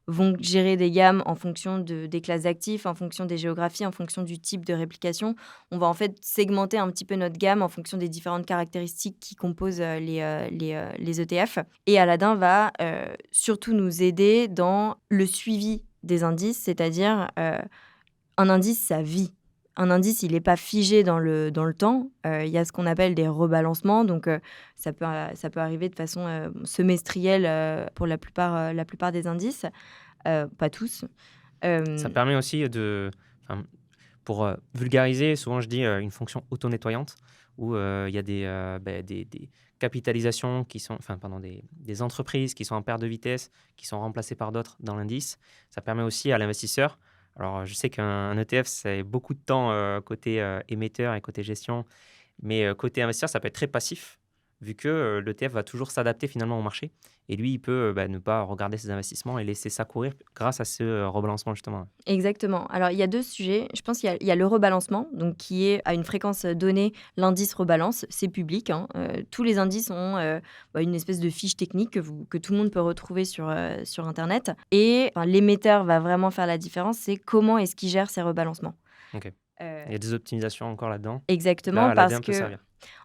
S1: vont gérer des gammes en fonction des classes d'actifs, en fonction des géographies, en fonction du type de réplication. On va en fait segmenter un petit peu notre gamme en fonction des différentes caractéristiques qui composent les ETF. Et Aladdin va surtout nous aider dans le suivi des indices, c'est-à-dire un indice, ça vit. un indice, il n'est pas figé dans le temps. Il y a ce qu'on appelle des rebalancements. Donc, ça peut arriver de façon semestrielle pour la plupart des indices. Pas tous.
S2: Ça
S1: Euh,
S2: permet aussi enfin, pour vulgariser, souvent je dis une fonction auto-nettoyante où il y a des capitalisations qui sont, enfin, pardon, des entreprises qui sont en perte de vitesse, qui sont remplacées par d'autres dans l'indice. Ça permet aussi à l'investisseur. Alors, je sais qu'un ETF, c'est beaucoup de temps côté émetteur et côté gestion, mais côté investisseur, ça peut être très passif, vu que l'ETF va toujours s'adapter finalement au marché. Et lui, il peut ne pas regarder ses investissements et laisser ça courir grâce à ce rebalancement justement.
S1: Exactement. Alors, il y a 2 sujets. Je pense qu'il y a le rebalancement, donc qui est à une fréquence donnée, l'indice rebalance. C'est public, hein. Tous les indices ont une espèce de fiche technique que tout le monde peut retrouver sur internet et enfin, l'émetteur va vraiment faire la différence, c'est comment est-ce qu'il gère ses rebalancements.
S2: Ok.
S1: Heu,
S2: Il y a des optimisations encore là-dedans. Là,
S1: exactement
S2: Aladdin
S1: parce
S2: peut
S1: que
S2: servir.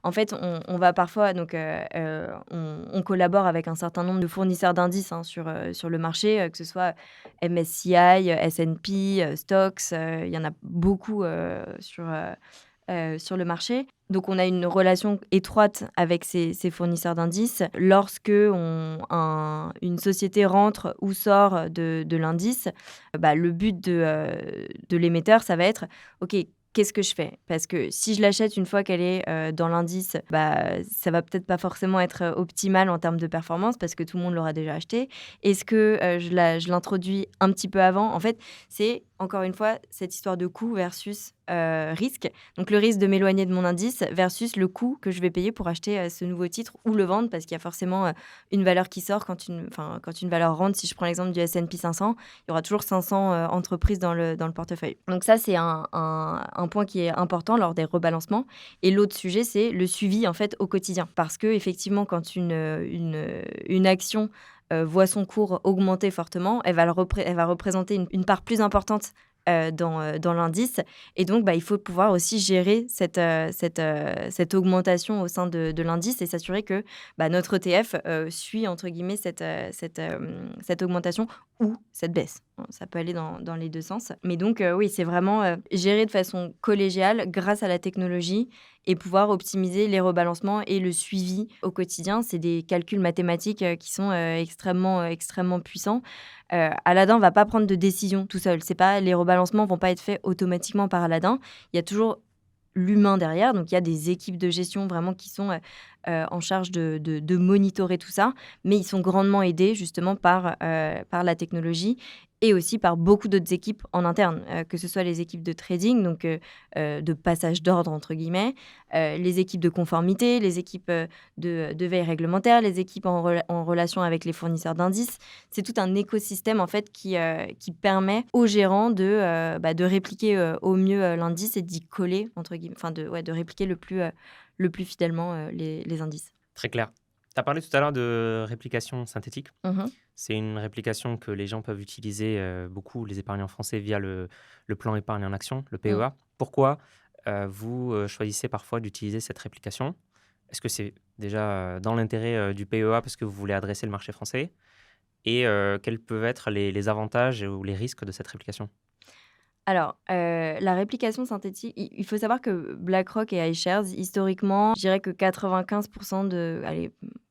S1: en fait, on va parfois donc on collabore avec un certain nombre de fournisseurs d'indices, hein, sur le marché, que ce soit MSCI, S&P, Stocks, il y en a beaucoup, sur le marché. Donc on a une relation étroite avec ces fournisseurs d'indices. Lorsque une société rentre ou sort de l'indice, le but de l'émetteur, ça va être: «OK, qu'est-ce que je fais?» Parce que si je l'achète une fois qu'elle est, dans l'indice, ça va peut-être pas forcément être, optimal en termes de performance parce que tout le monde l'aura déjà acheté. Est-ce que, je l'introduis un petit peu avant? En fait, c'est encore une fois cette histoire de coût versus, risque. Donc le risque de m'éloigner de mon indice versus le coût que je vais payer pour acheter, ce nouveau titre ou le vendre parce qu'il y a forcément, une valeur qui sort quand une valeur rentre. Si je prends l'exemple du S&P 500, il y aura toujours 500 entreprises dans le portefeuille. Donc ça, c'est un point qui est important lors des rebalancements. Et l'autre sujet, c'est le suivi en fait au quotidien. Parce que effectivement, quand une action voit son cours augmenter fortement, elle va représenter une part plus importante dans l'indice. Et donc, il faut pouvoir aussi gérer cette augmentation au sein de l'indice et s'assurer que notre ETF suit, entre guillemets, cette augmentation ou cette baisse. Ça peut aller dans les deux sens. Mais donc, oui, c'est vraiment gérer de façon collégiale grâce à la technologie et pouvoir optimiser les rebalancements et le suivi au quotidien. C'est des calculs mathématiques qui sont extrêmement puissants. Aladdin va pas prendre de décision tout seul. C'est pas, les rebalancements vont pas être faits automatiquement par Aladdin. Il y a toujours l'humain derrière. Donc, il y a des équipes de gestion vraiment qui sont en charge de monitorer tout ça. Mais ils sont grandement aidés justement par la technologie et aussi par beaucoup d'autres équipes en interne, que ce soit les équipes de trading, donc de passage d'ordre entre guillemets, les équipes de conformité, les équipes de veille réglementaire, les équipes en relation avec les fournisseurs d'indices. C'est tout un écosystème en fait qui permet aux gérants de répliquer au mieux l'indice et d'y coller entre guillemets, enfin de répliquer le plus fidèlement les indices.
S2: Très clair. Tu as parlé tout à l'heure de réplication synthétique.
S1: Mhm.
S2: C'est une réplication que les gens peuvent utiliser beaucoup, les épargnants français, via le plan épargne en action, le
S1: Mm.
S2: PEA. Pourquoi vous choisissez parfois d'utiliser cette réplication? Est-ce que c'est déjà dans l'intérêt du PEA parce que vous voulez adresser le marché français? Et quels peuvent être les avantages ou les risques de cette réplication?
S1: Alors, la réplication synthétique, il faut savoir que BlackRock et iShares, historiquement, je dirais que 95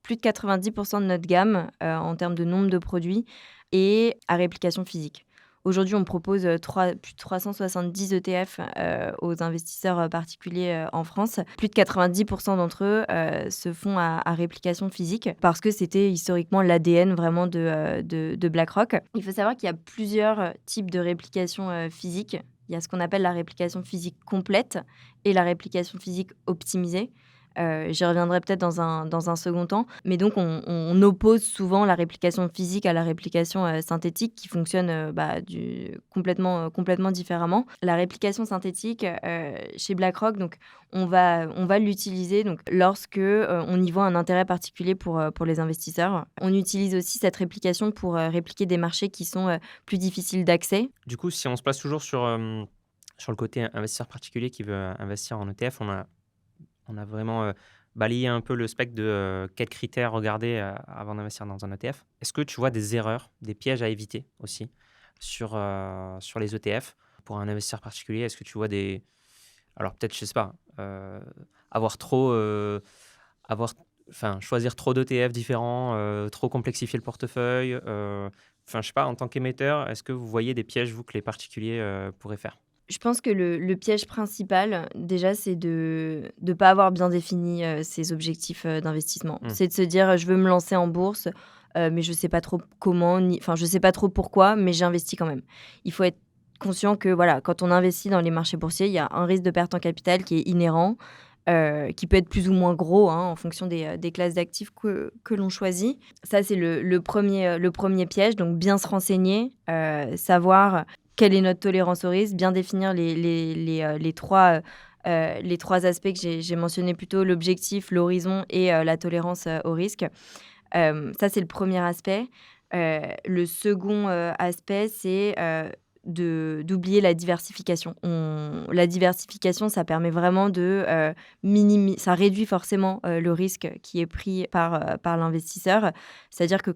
S1: plus de 90 de notre gamme, en termes de nombre de produits est à réplication physique. Aujourd'hui, on propose, plus de 370 ETF, aux investisseurs, particuliers, en France. Plus de 90 d'entre eux, se font à réplication physique parce que c'était historiquement l'ADN vraiment de BlackRock. Il faut savoir qu'il y a plusieurs, types de réplication, physique. Il y a ce qu'on appelle la réplication physique complète et la réplication physique optimisée. J'y reviendrai peut-être dans un second temps. Mais donc on oppose souvent la réplication physique à la réplication, synthétique qui fonctionne, complètement différemment. La réplication synthétique, chez BlackRock, donc on va l'utiliser donc lorsque, on y voit un intérêt particulier pour les investisseurs. On utilise aussi cette réplication pour, répliquer des marchés qui sont, plus difficiles d'accès.
S2: Du coup, si on se place toujours sur le côté investisseur particulier qui veut investir en ETF, on a vraiment balayé un peu le spectre de quels critères regarder avant d'investir dans un ETF. Est-ce que tu vois des erreurs, des pièges à éviter aussi sur les ETF pour un investisseur particulier? Est-ce que tu vois Alors peut-être, je sais pas, avoir trop, avoir choisir trop d'ETF différents, trop complexifier le portefeuille, je sais pas, en tant qu'émetteur, est-ce que vous voyez des pièges, vous, que les particuliers, pourraient faire?
S1: Je pense que le piège principal, déjà, c'est de pas avoir bien défini, ses objectifs, d'investissement.
S2: Mmh.
S1: C'est de se dire: «Je veux me lancer en bourse, mais je sais pas trop comment ni enfin, je sais pas trop pourquoi, mais j'investis quand même». Il faut être conscient que, voilà, quand on investit dans les marchés boursiers, il y a un risque de perte en capital qui est inhérent, qui peut être plus ou moins gros, hein, en fonction des classes d'actifs que l'on choisit. Ça, c'est le 1er piège, donc bien se renseigner, savoir quelle est notre tolérance au risque, bien définir les 3 aspects que j'ai mentionnés plus tôt, l'objectif, l'horizon et la tolérance, au risque. Ça, c'est le premier aspect. Le second, aspect, c'est, d'oublier la diversification. La diversification, ça permet vraiment de, ça réduit forcément, le risque qui est pris par l'investisseur. C'est-à-dire que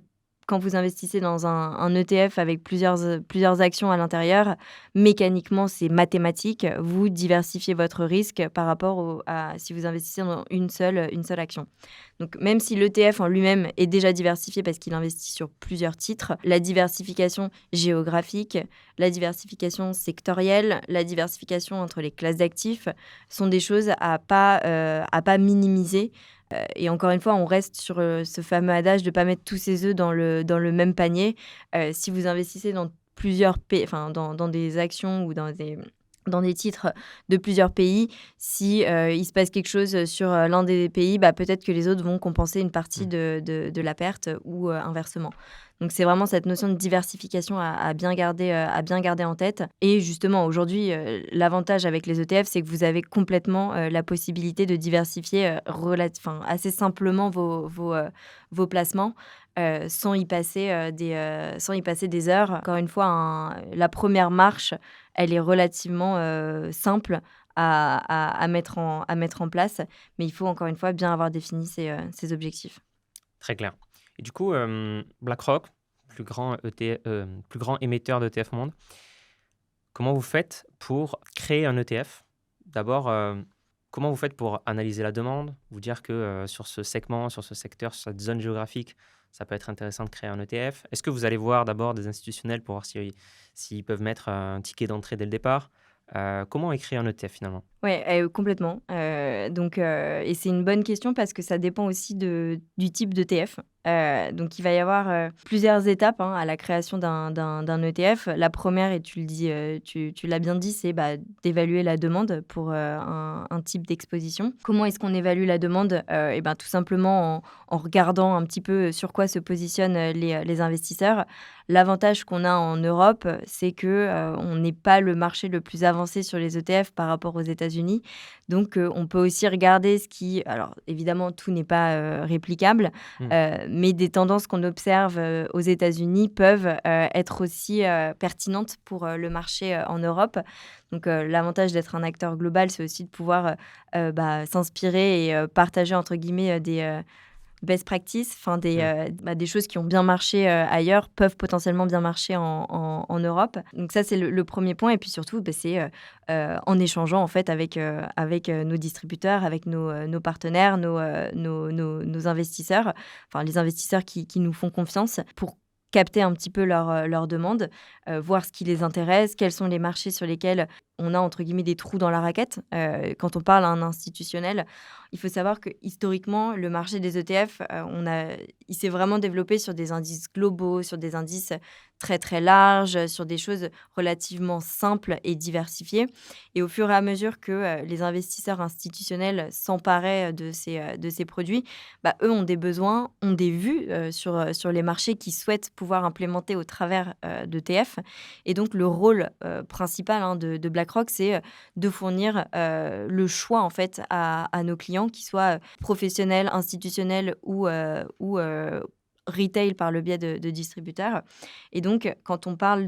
S1: quand vous investissez dans un ETF avec plusieurs actions à l'intérieur, mécaniquement, c'est mathématique. Vous diversifiez votre risque par rapport à si vous investissez dans une seule action. Donc même si l'ETF en lui-même est déjà diversifié parce qu'il investit sur plusieurs titres, la diversification géographique, la diversification sectorielle, la diversification entre les classes d'actifs sont des choses à pas minimiser. Et encore une fois, on reste sur, ce fameux adage de ne pas mettre tous ses œufs dans le même panier. Si vous investissez dans plusieurs pays, enfin dans des actions ou dans des titres de plusieurs pays, si, il se passe quelque chose sur, l'un des pays, bah, peut-être que les autres vont compenser une partie
S2: Mmh.
S1: de la perte ou, inversement. Donc c'est vraiment cette notion de diversification à bien garder en tête et justement aujourd'hui, l'avantage avec les ETF, c'est que vous avez complètement, la possibilité de diversifier, assez simplement vos placements, sans y passer des heures. Encore une fois, la première marche, elle est relativement, simple à mettre en place, mais il faut encore une fois bien avoir défini ses objectifs.
S2: Très clair. Et du coup, BlackRock, plus grand émetteur d'ETF au monde, comment vous faites pour créer un ETF? D'abord, comment vous faites pour analyser la demande? Vous dire que, sur ce segment, sur ce secteur, sur cette zone géographique, ça peut être intéressant de créer un ETF. Est-ce que vous allez voir d'abord des institutionnels pour voir s'ils peuvent mettre un ticket d'entrée dès le départ? Comment écrire un ETF finalement?
S1: Ouais, complètement, donc et c'est une bonne question parce que ça dépend aussi du type d'ETF. Donc il va y avoir, plusieurs étapes, hein, à la création d'un ETF. La première et tu le dis, tu l'as bien dit, c'est, bah, d'évaluer la demande pour, un type d'exposition. Comment est-ce qu'on évalue la demande? Et ben, tout simplement en regardant un petit peu sur quoi se positionnent, les investisseurs. L'avantage qu'on a en Europe, c'est que, on n'est pas le marché le plus avancé sur les ETF par rapport aux États-Unis. Donc, on peut aussi regarder alors évidemment tout n'est pas, réplicable,
S2: Mmh.
S1: mais des tendances qu'on observe, aux États-Unis peuvent, être aussi, pertinentes pour, le marché, en Europe. Donc, l'avantage d'être un acteur global, c'est aussi de pouvoir, bah, s'inspirer et partager entre guillemets, des best practice, enfin
S2: Mmh.
S1: des choses qui ont bien marché, ailleurs peuvent potentiellement bien marcher en Europe. Donc ça, c'est le 1er point et puis surtout, bah, c'est, en échangeant en fait avec nos distributeurs, avec nos partenaires, nos investisseurs, enfin les investisseurs qui nous font confiance pour capter un petit peu leurs demandes, voir ce qui les intéresse, quels sont les marchés sur lesquels on a entre guillemets «des trous dans la raquette». Quand on parle à un institutionnel, il faut savoir que historiquement, le marché des ETF, il s'est vraiment développé sur des indices globaux, sur des indices très, très larges, sur des choses relativement simples et diversifiées. Et au fur et à mesure que, les investisseurs institutionnels s'emparaient, de ces produits, bah, eux ont des besoins, ont des vues, sur les marchés qu'ils souhaitent pouvoir implémenter au travers, d'ETF. Et donc le rôle, principal, hein, de BlackRock, c'est, de fournir, le choix en fait à nos clients, qu'ils soient, professionnels, institutionnels ou retail par le biais de distributeurs. Et donc quand on parle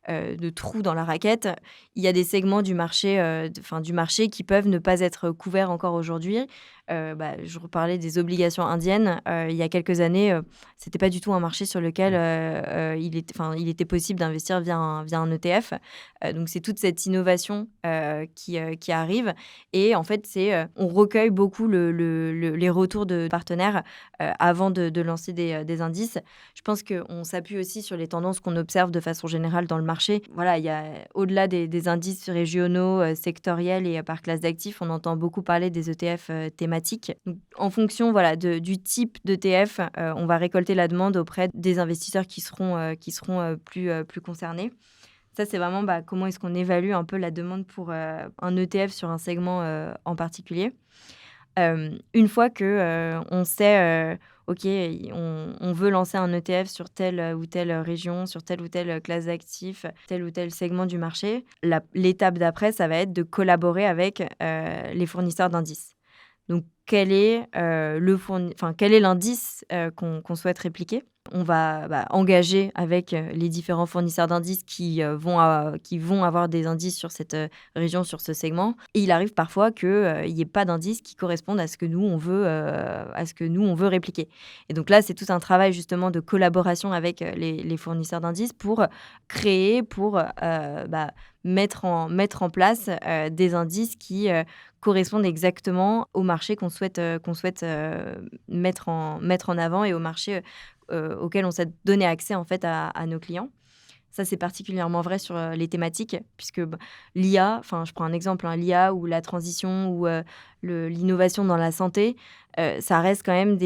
S1: de trous dans la raquette. Il y a des segments du marché, du marché qui peuvent ne pas être couverts encore aujourd'hui. Je reparlais des obligations indiennes. Il y a quelques années, c'était pas du tout un marché sur lequel il était possible d'investir via un ETF. Donc c'est toute cette innovation qui arrive. Et en fait, on recueille beaucoup les retours de partenaires avant de lancer des indices. Je pense qu'on s'appuie aussi sur les tendances qu'on observe de façon générale dans le marché. Voilà, il y a, au-delà des indices régionaux, sectoriels et par classe d'actifs, on entend beaucoup parler des ETF thématiques. Donc, en fonction du type d'ETF, on va récolter la demande auprès des investisseurs qui seront plus concernés. Ça, c'est vraiment comment est-ce qu'on évalue un peu la demande pour un ETF sur un segment en particulier. Une fois qu'on sait, OK, on veut lancer un ETF sur telle ou telle région, sur telle ou telle classe d'actifs, tel ou tel segment du marché, l'étape d'après, ça va être de collaborer avec les fournisseurs d'indices. Donc, quel est l'indice qu'on souhaite répliquer? On va engager avec les différents fournisseurs d'indices qui vont avoir des indices sur cette région, sur ce segment. Et il arrive parfois qu'il n'y ait pas d'indices qui correspondent à ce que nous, on veut répliquer. Et donc là, c'est tout un travail justement de collaboration avec les fournisseurs d'indices pour créer, mettre en place des indices qui correspondent exactement au marché qu'on souhaite mettre en avant et au marché auquel on souhaite donner accès en fait à nos clients. Ça, c'est particulièrement vrai sur les thématiques, puisque l'IA, je prends un exemple, l'IA ou la transition ou l'innovation dans la santé, ça reste quand même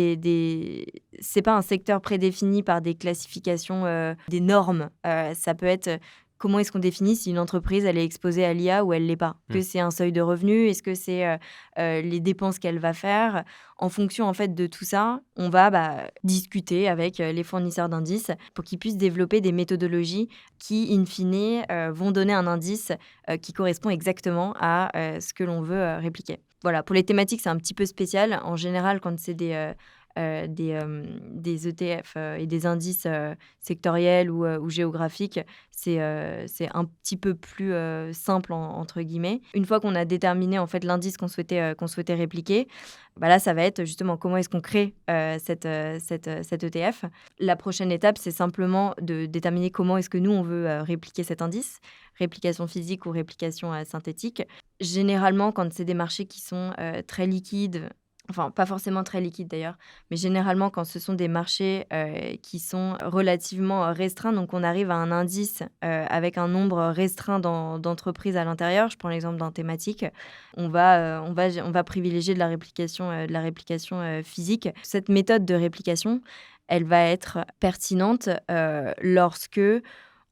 S1: c'est pas un secteur prédéfini par des classifications, des normes. Ça peut être comment est-ce qu'on définit si une entreprise elle est exposée à l'IA ou elle l'est pas. Est-ce que c'est un seuil de revenu? Est-ce que c'est les dépenses qu'elle va faire? En fonction en fait de tout ça, on va discuter avec les fournisseurs d'indices pour qu'ils puissent développer des méthodologies qui, in fine, vont donner un indice qui correspond exactement à ce que l'on veut répliquer. Voilà, pour les thématiques, c'est un petit peu spécial. En général, quand c'est des ETF et des indices sectoriels ou géographiques, c'est un petit peu plus simple entre guillemets. Une fois qu'on a déterminé en fait l'indice qu'on souhaitait répliquer, là ça va être justement comment est-ce qu'on crée cet ETF. La prochaine étape, c'est simplement de déterminer comment est-ce que nous on veut répliquer cet indice, réplication physique ou réplication synthétique. Généralement, quand c'est des marchés qui sont très liquides, enfin, pas forcément très liquide d'ailleurs, mais généralement quand ce sont des marchés qui sont relativement restreints, donc on arrive à un indice avec un nombre restreint d'entreprises à l'intérieur. Je prends l'exemple d'un thématique. On va privilégier de la réplication physique. Cette méthode de réplication, elle va être pertinente lorsque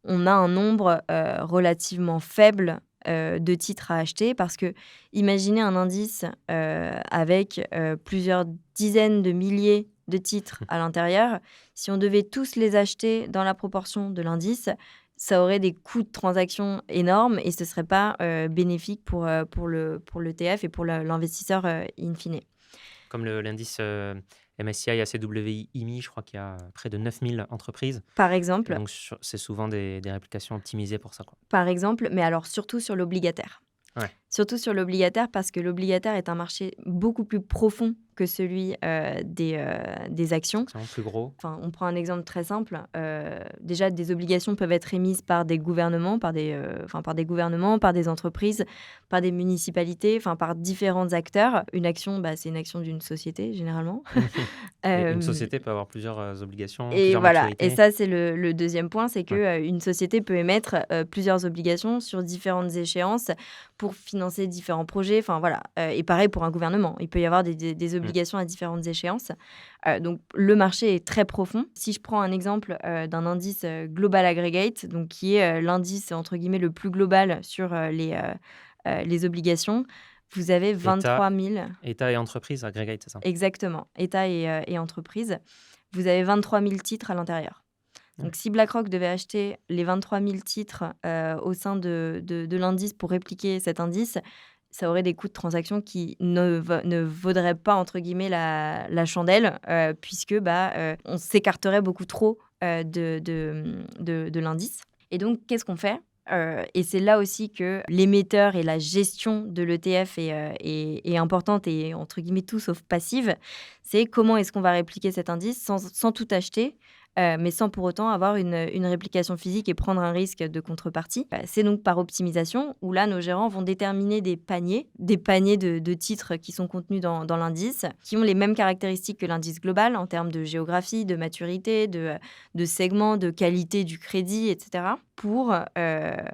S1: on a un nombre relativement faible de titres à acheter, parce que imaginez un indice avec plusieurs dizaines de milliers de titres à l'intérieur. Si on devait tous les acheter dans la proportion de l'indice, ça aurait des coûts de transaction énormes et ce ne serait pas bénéfique pour l'ETF et pour l'investisseur in fine.
S2: Comme l'indice MSCI ACWI IMI, je crois qu'il y a près de 9000 entreprises.
S1: Par exemple.
S2: Donc, c'est souvent des réplications optimisées pour ça, quoi.
S1: Par exemple, mais alors surtout sur l'obligataire.
S2: Ouais.
S1: Surtout sur l'obligataire, parce que l'obligataire est un marché beaucoup plus profond que celui des actions.
S2: C'est vraiment plus gros.
S1: On prend un exemple très simple. Déjà, des obligations peuvent être émises par des gouvernements, par des entreprises, par des municipalités, par différents acteurs. Une action, c'est une action d'une société, généralement.
S2: Et une société peut avoir plusieurs obligations,
S1: Et
S2: plusieurs
S1: voilà.
S2: maturités.
S1: Et ça, c'est le deuxième point, c'est qu'une société peut émettre plusieurs obligations sur différentes échéances pour financer différents projets. Et pareil pour un gouvernement. Il peut y avoir des obligations à différentes échéances. Donc, le marché est très profond. Si je prends un exemple d'un indice Global Aggregate, donc qui est l'indice, entre guillemets, le plus global sur les obligations, vous avez 23 000...
S2: État et entreprise, Aggregate, c'est ça?
S1: Exactement, État et entreprise. Vous avez 23 000 titres à l'intérieur. Donc, si BlackRock devait acheter les 23 000 titres au sein de l'indice pour répliquer cet indice, ça aurait des coûts de transaction qui ne vaudraient pas, entre guillemets, la chandelle, puisque on s'écarterait beaucoup trop de l'indice. Et donc, qu'est-ce qu'on fait? Et c'est là aussi que l'émetteur et la gestion de l'ETF est importante et entre guillemets «tout sauf passive». C'est comment est-ce qu'on va répliquer cet indice sans tout acheter, mais sans pour autant avoir une réplication physique et prendre un risque de contrepartie. C'est donc par optimisation où là, nos gérants vont déterminer des paniers de titres qui sont contenus dans l'indice, qui ont les mêmes caractéristiques que l'indice global en termes de géographie, de maturité, de segments, de qualité du crédit, etc. pour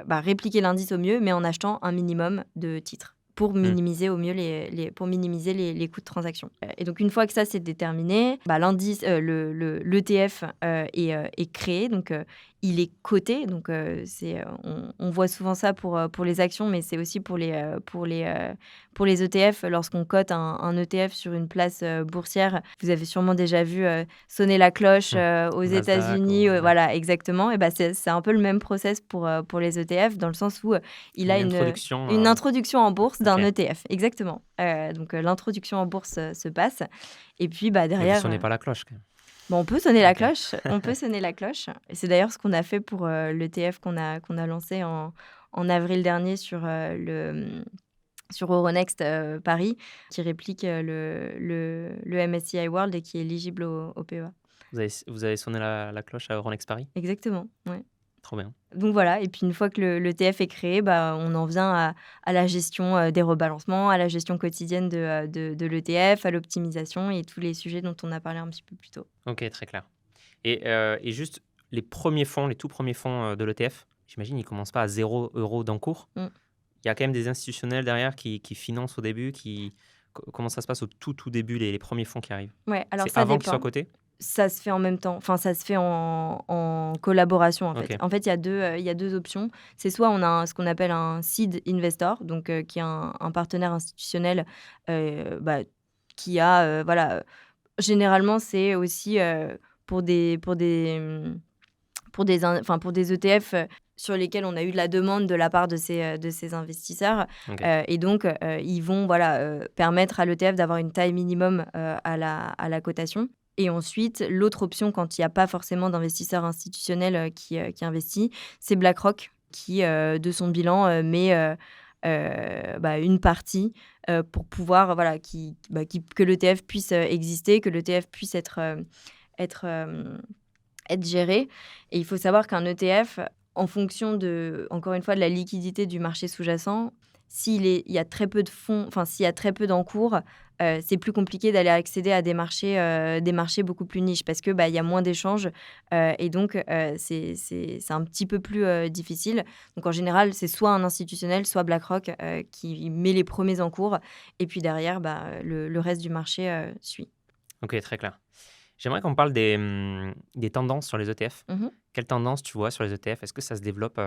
S1: répliquer l'indice au mieux, mais en achetant un minimum de titres pour minimiser au mieux les coûts de transaction. Et donc, une fois que ça, c'est déterminé, l'indice, l'ETF est créé. Donc, il est coté. Donc, on voit souvent ça pour les actions, mais c'est aussi pour les ETF. Lorsqu'on cote un ETF sur une place boursière, vous avez sûrement déjà vu sonner la cloche aux
S2: Nasdaq,
S1: États-Unis.
S2: ouais.
S1: Voilà, exactement. Et c'est un peu le même process pour les ETF, dans le sens où il a une
S2: introduction.
S1: introduction en bourse d'un
S2: Ok.
S1: ETF, exactement. Donc, l'introduction en bourse se passe. Et puis,
S2: Mais vous
S1: derrière,
S2: sonnez pas la cloche, quand même.
S1: on peut sonner la
S2: Ok.
S1: cloche. On peut sonner la cloche. Et c'est d'ailleurs ce qu'on a fait pour l'ETF qu'on a lancé en avril dernier sur Euronext Paris, qui réplique le MSCI World et qui est éligible au PEA.
S2: Vous avez sonné la cloche à Euronext Paris?
S1: Exactement, ouais.
S2: Trop bien.
S1: Donc voilà, et puis une fois que l'ETF est créé, on en vient à la gestion des rebalancements, à la gestion quotidienne de l'ETF, à l'optimisation et tous les sujets dont on a parlé un petit peu plus tôt.
S2: Ok, très clair. Et juste les tout premiers fonds de l'ETF, j'imagine, ils ne commencent pas à 0 € d'encours.
S1: Mm.
S2: Il y a quand même des institutionnels derrière qui financent au début. Comment ça se passe au tout début, les premiers fonds qui arrivent?
S1: Ouais, alors
S2: C'est
S1: ça
S2: avant qu'ils soient
S1: dépend.
S2: cotés?
S1: Ça se fait en même temps, enfin ça se fait en collaboration en fait.
S2: Ok.
S1: En fait, il y a deux options. C'est soit on a ce qu'on appelle un seed investor, donc qui est un partenaire institutionnel qui a, généralement c'est aussi pour des ETF sur lesquels on a eu de la demande de la part de ces investisseurs.
S2: Ok.
S1: Et donc, ils vont permettre à l'ETF d'avoir une taille minimum à la cotation. Et ensuite, l'autre option, quand il n'y a pas forcément d'investisseurs institutionnels qui investit, c'est BlackRock qui, de son bilan, met une partie pour pouvoir que l'ETF puisse exister, que l'ETF puisse être géré. Et il faut savoir qu'un ETF, en fonction encore une fois, de la liquidité du marché sous-jacent, s'il y a très peu de fonds, enfin s'il y a très peu d'encours, c'est plus compliqué d'aller accéder à des marchés beaucoup plus niches parce que il y a moins d'échanges et donc c'est un petit peu plus difficile. Donc en général, c'est soit un institutionnel, soit BlackRock qui met les premiers encours et puis derrière, le reste du marché suit.
S2: Ok, très clair. J'aimerais qu'on parle des tendances sur les ETF.
S1: Mhm.
S2: Quelles tendances tu vois sur les ETF? Est-ce que ça se développe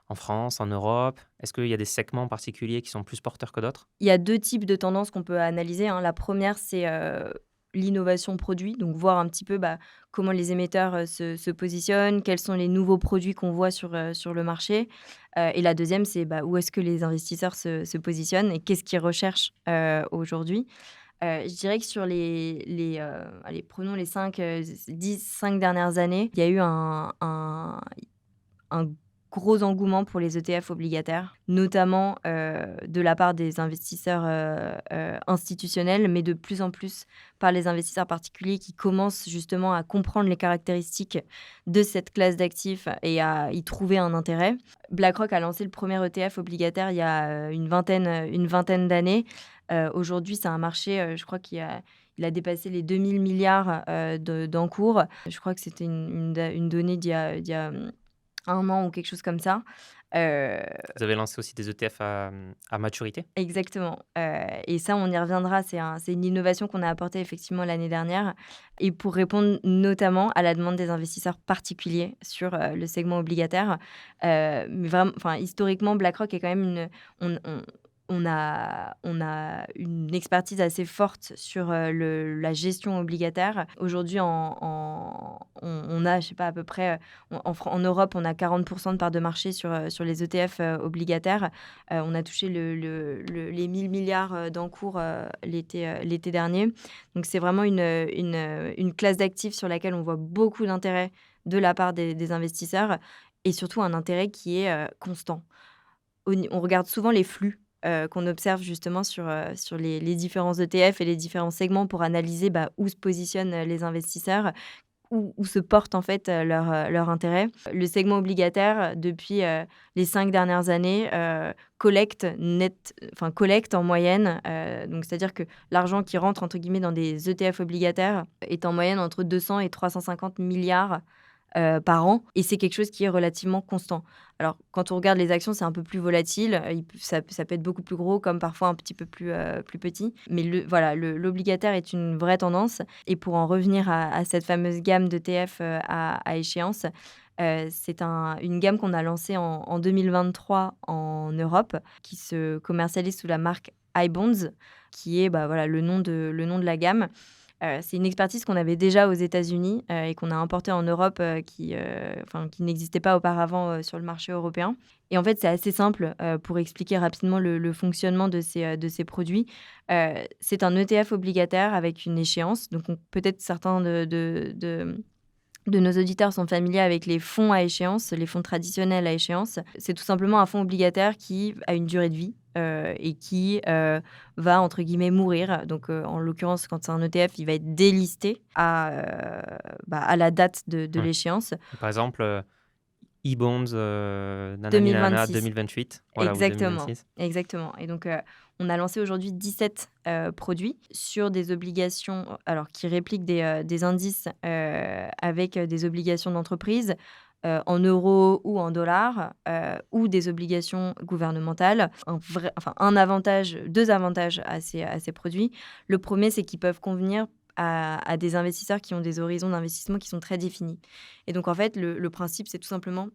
S2: en France, en Europe? Est-ce qu'il y a des segments particuliers qui sont plus porteurs que d'autres?
S1: Il y a 2 types de tendances qu'on peut analyser, hein. La première, c'est l'innovation produit, donc voir un petit peu comment les émetteurs se positionnent, quels sont les nouveaux produits qu'on voit sur le marché. Et la deuxième, c'est où est-ce que les investisseurs se positionnent et qu'est-ce qu'ils recherchent aujourd'hui. Je dirais que sur allez, prenons les 5 dernières années, il y a eu un gros engouement pour les ETF obligataires, notamment de la part des investisseurs institutionnels, mais de plus en plus par les investisseurs particuliers qui commencent justement à comprendre les caractéristiques de cette classe d'actifs et à y trouver un intérêt. BlackRock a lancé le premier ETF obligataire il y a une vingtaine d'années. Aujourd'hui, c'est un marché, je crois il a dépassé les 2000 milliards d'encours. Je crois que c'était une donnée d'il y a 1 an ou quelque chose comme ça.
S2: Vous avez lancé aussi des ETF à maturité?
S1: Exactement. Et ça, on y reviendra. C'est une innovation qu'on a apportée effectivement l'année dernière et pour répondre notamment à la demande des investisseurs particuliers sur le segment obligataire. Mais vraiment, historiquement, BlackRock est quand même on a une expertise assez forte sur la gestion obligataire. Aujourd'hui, on a, je sais pas, à peu près, en Europe, on a 40% de part de marché sur les ETF obligataires. On a touché les 1000 milliards d'encours l'été dernier. Donc, c'est vraiment une classe d'actifs sur laquelle on voit beaucoup d'intérêt de la part des investisseurs. et surtout un intérêt qui est constant. On regarde souvent les flux qu'on observe justement sur les différents ETF et les différents segments pour analyser où se positionnent les investisseurs, où se porte en fait leur intérêt. Le segment obligataire, depuis les 5 dernières années, collecte en moyenne, donc c'est-à-dire que l'argent qui rentre entre guillemets dans des ETF obligataires est en moyenne entre 200 et 350 milliards par an, et c'est quelque chose qui est relativement constant. Alors, quand on regarde les actions, c'est un peu plus volatile, ça peut être beaucoup plus gros comme parfois un petit peu plus petit. Mais voilà, l'obligataire est une vraie tendance. Et pour en revenir à cette fameuse gamme d'ETF à échéance, c'est une gamme qu'on a lancée en 2023 en Europe, qui se commercialise sous la marque iBonds, qui est voilà, le nom de la gamme. C'est une expertise qu'on avait déjà aux États-Unis et qu'on a importée en Europe, qui n'existait pas auparavant sur le marché européen. Et en fait, c'est assez simple pour expliquer rapidement le fonctionnement de ces produits. C'est un ETF obligataire avec une échéance. Donc, peut-être certains de nos auditeurs sont familiers avec les fonds à échéance, les fonds traditionnels à échéance. C'est tout simplement un fonds obligataire qui a une durée de vie et qui va, entre guillemets, mourir. Donc, en l'occurrence, quand c'est un ETF, il va être délisté à la date de
S2: Ouais.
S1: l'échéance.
S2: Par exemple, e-bonds, nanani nanana,
S1: 2026.
S2: 2028, voilà, ou
S1: Exactement,
S2: 2026.
S1: exactement. Et donc, on a lancé aujourd'hui 17 produits sur des obligations alors qui répliquent des indices avec des obligations d'entreprise en euros ou en dollars, ou des obligations gouvernementales. Deux avantages à ces produits. Le premier, c'est qu'ils peuvent convenir à des investisseurs qui ont des horizons d'investissement qui sont très définis. Et donc, en fait, le principe, c'est tout simplement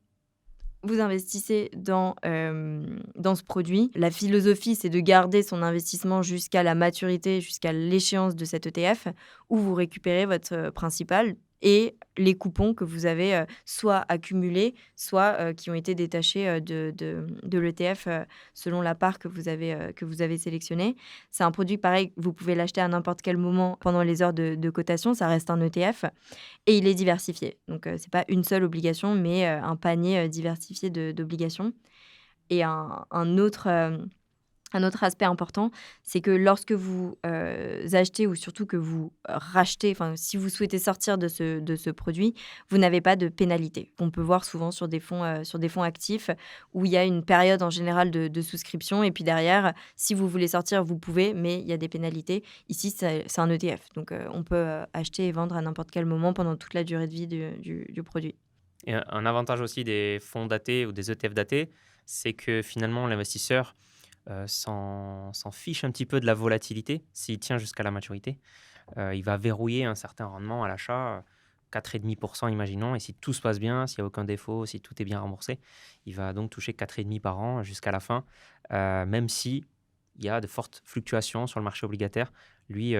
S1: vous investissez dans ce produit. La philosophie, c'est de garder son investissement jusqu'à la maturité, jusqu'à l'échéance de cet ETF, où vous récupérez votre principal et les coupons que vous avez soit accumulés, soit qui ont été détachés de l'ETF selon la part que vous avez sélectionnée. C'est un produit pareil, vous pouvez l'acheter à n'importe quel moment pendant les heures de cotation, ça reste un ETF. Et il est diversifié. Donc, c'est pas une seule obligation, mais un panier diversifié d'obligations. Et un autre aspect important, c'est que lorsque vous achetez ou surtout que vous rachetez, enfin, si vous souhaitez sortir de ce produit, vous n'avez pas de pénalité. On peut voir souvent sur des fonds actifs où il y a une période en général de souscription. Et puis derrière, si vous voulez sortir, vous pouvez, mais il y a des pénalités. Ici, c'est un ETF. Donc, on peut acheter et vendre à n'importe quel moment pendant toute la durée de vie du produit.
S2: Et un avantage aussi des fonds datés ou des ETF datés, c'est que finalement, l'investisseur s'en fiche un petit peu de la volatilité s'il tient jusqu'à la maturité. Il va verrouiller un certain rendement à l'achat, 4,5% imaginons, et si tout se passe bien, s'il n'y a aucun défaut, si tout est bien remboursé, il va donc toucher 4,5% par an jusqu'à la fin, même si il y a de fortes fluctuations sur le marché obligataire. Lui,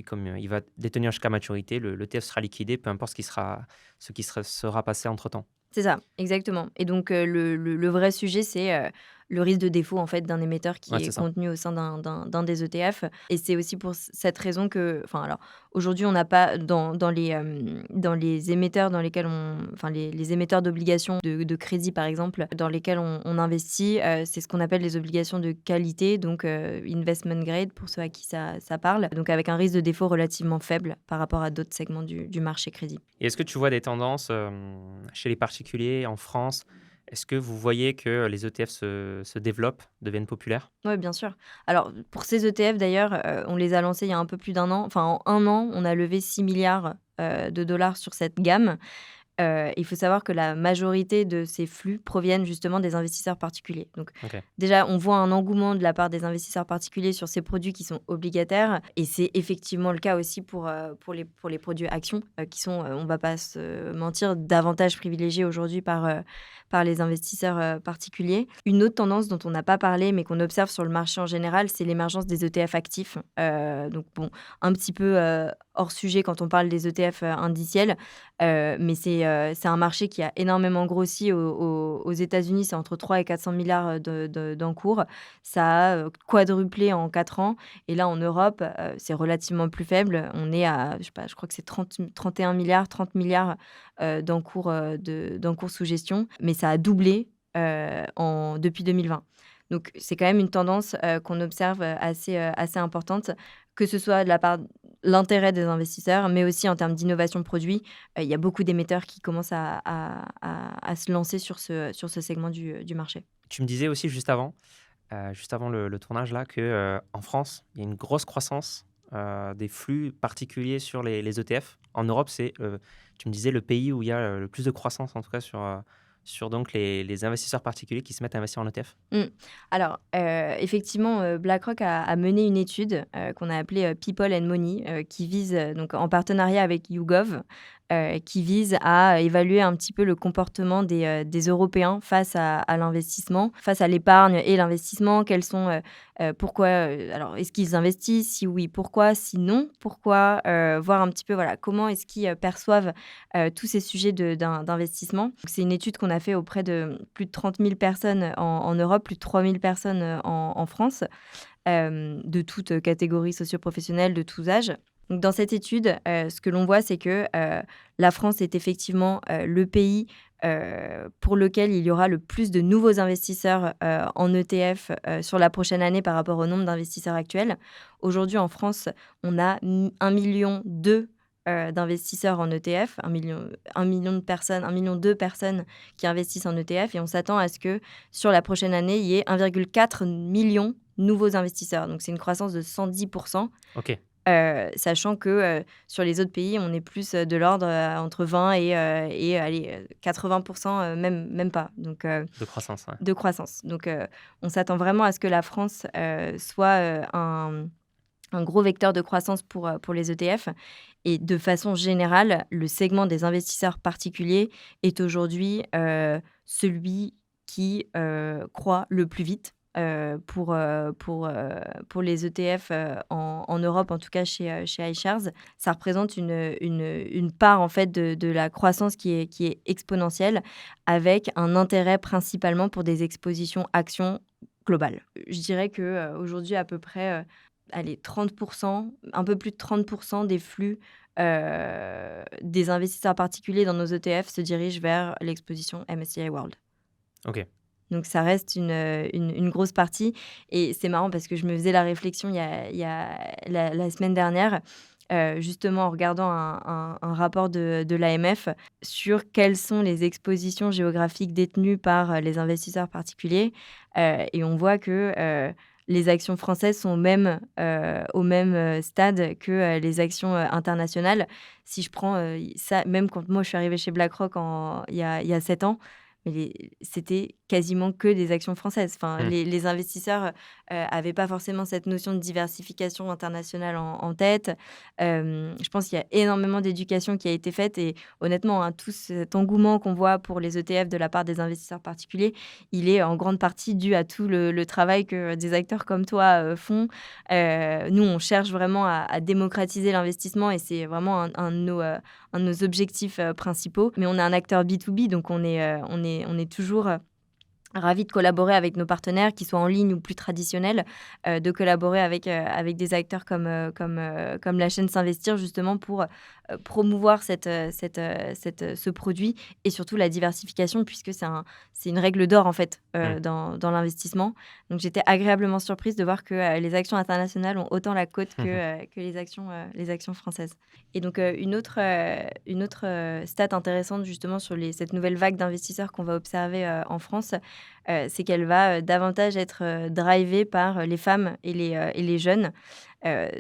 S2: comme il va détenir jusqu'à maturité, le TF sera liquidé, peu importe ce qui sera passé entre-temps.
S1: C'est ça, exactement. Et donc, le vrai sujet, c'est le risque de défaut en fait d'un émetteur qui
S2: Ouais, c'est
S1: est
S2: ça.
S1: contenu au sein d'un des ETF. Et c'est aussi pour cette raison que, enfin, alors aujourd'hui, on n'a pas dans les émetteurs dans lesquels les émetteurs d'obligations de crédit par exemple, dans lesquels on investit, c'est ce qu'on appelle les obligations de qualité, donc investment grade pour ceux à qui ça parle. Donc avec un risque de défaut relativement faible par rapport à d'autres segments du marché crédit.
S2: Et est-ce que tu vois des tendances chez les particuliers en France? Est-ce que vous voyez que les ETF se développent, deviennent populaires?
S1: Oui, bien sûr. Alors, pour ces ETF, d'ailleurs, on les a lancés il y a un peu plus d'un an. Enfin, en un an, on a levé 6 milliards de dollars sur cette gamme. Il faut savoir que la majorité de ces flux proviennent justement des investisseurs particuliers. Donc,
S2: Ok.
S1: déjà, on voit un engouement de la part des investisseurs particuliers sur ces produits qui sont obligataires. Et c'est effectivement le cas aussi pour les produits actions, qui sont, on ne va pas se mentir, davantage privilégiés aujourd'hui par les investisseurs particuliers. Une autre tendance dont on n'a pas parlé, mais qu'on observe sur le marché en général, c'est l'émergence des ETF actifs. Donc, bon, un petit peu hors sujet quand on parle des ETF indiciels, mais c'est un marché qui a énormément grossi aux États-Unis. C'est entre 3 et 400 milliards d'encours. Ça a quadruplé en 4 ans. Et là, en Europe, c'est relativement plus faible. On est à, je sais pas, je crois que c'est 31 milliards, 30 milliards d'encours d'encours sous gestion. Mais ça a doublé depuis 2020. Donc, c'est quand même une tendance qu'on observe assez importante, que ce soit de la part l'intérêt des investisseurs, mais aussi en termes d'innovation de produits. Il y a beaucoup d'émetteurs qui commencent à se lancer sur ce segment du marché.
S2: Tu me disais aussi juste avant le tournage là, que en France, il y a une grosse croissance des flux particuliers sur les ETF. En Europe, c'est, tu me disais, le pays où il y a le plus de croissance, en tout cas sur donc les investisseurs particuliers qui se mettent à investir en ETF.
S1: Mmh. Alors, effectivement, BlackRock a mené une étude, qu'on a appelée, People and Money, qui vise, donc en partenariat avec YouGov, qui vise à évaluer un petit peu le comportement des Européens face à l'investissement, face à l'épargne et l'investissement. Quels sont, pourquoi, alors est-ce qu'ils investissent? Si oui, pourquoi? Si non, pourquoi? Voir un petit peu, voilà, comment est-ce qu'ils, perçoivent, tous ces sujets d'investissement. Donc c'est une étude qu'on a fait auprès de plus de 30 000 personnes en Europe, plus de 3 000 personnes, en France, de toutes catégories socio-professionnelles, de tous âges. Donc dans cette étude, ce que l'on voit, c'est que, la France est effectivement, le pays, pour lequel il y aura le plus de nouveaux investisseurs, en ETF, sur la prochaine année par rapport au nombre d'investisseurs actuels. Aujourd'hui, en France, on a 1,2 million d'investisseurs en ETF, 1 million de personnes, 1,2 million personnes qui investissent en ETF, et on s'attend à ce que sur la prochaine année, il y ait 1,4 million nouveaux investisseurs. Donc c'est une croissance de 110%.
S2: Ok,
S1: Sachant que sur les autres pays, on est plus de l'ordre entre 20 et allez, 80%, même pas. Donc,
S2: de croissance, ouais.
S1: de croissance. Donc, on s'attend vraiment à ce que la France soit un gros vecteur de croissance pour les ETF. Et de façon générale, le segment des investisseurs particuliers est aujourd'hui celui qui croît le plus vite pour les ETF en Europe, en tout cas chez iShares. Ça représente une part en fait de la croissance qui est exponentielle, avec un intérêt principalement pour des expositions actions globales. Je dirais qu'aujourd'hui, à peu près allez, 30%, un peu plus de 30% des flux des investisseurs particuliers dans nos ETF se dirigent vers l'exposition MSCI World.
S2: Ok.
S1: Donc ça reste une grosse partie. Et c'est marrant parce que je me faisais la réflexion il y a la semaine dernière, justement en regardant un rapport de l'AMF sur quelles sont les expositions géographiques détenues par les investisseurs particuliers. Et on voit que les actions françaises sont au même stade que les actions internationales. Si je prends ça, même quand moi je suis arrivée chez BlackRock il y a 7 ans, mais c'était quasiment que des actions françaises. Enfin,
S2: Hmm.
S1: les investisseurs n'avaient pas forcément cette notion de diversification internationale en tête. Je pense qu'il y a énormément d'éducation qui a été faite, et honnêtement, hein, tout cet engouement qu'on voit pour les ETF de la part des investisseurs particuliers, il est en grande partie dû à tout le travail que des acteurs comme toi font. Nous, on cherche vraiment à démocratiser l'investissement, et c'est vraiment un de nos objectifs principaux. Mais on est un acteur B2B, donc on est toujours ravis de collaborer avec nos partenaires, qu'ils soient en ligne ou plus traditionnels, de collaborer avec des acteurs comme la chaîne S'Investir, justement pour promouvoir ce produit, et surtout la diversification, puisque c'est une règle d'or en fait dans l'investissement. Donc j'étais agréablement surprise de voir que les actions internationales ont autant la cote que les actions françaises. Et donc une autre stat intéressante justement sur cette nouvelle vague d'investisseurs qu'on va observer en France, c'est qu'elle va davantage être drivée par les femmes et les jeunes.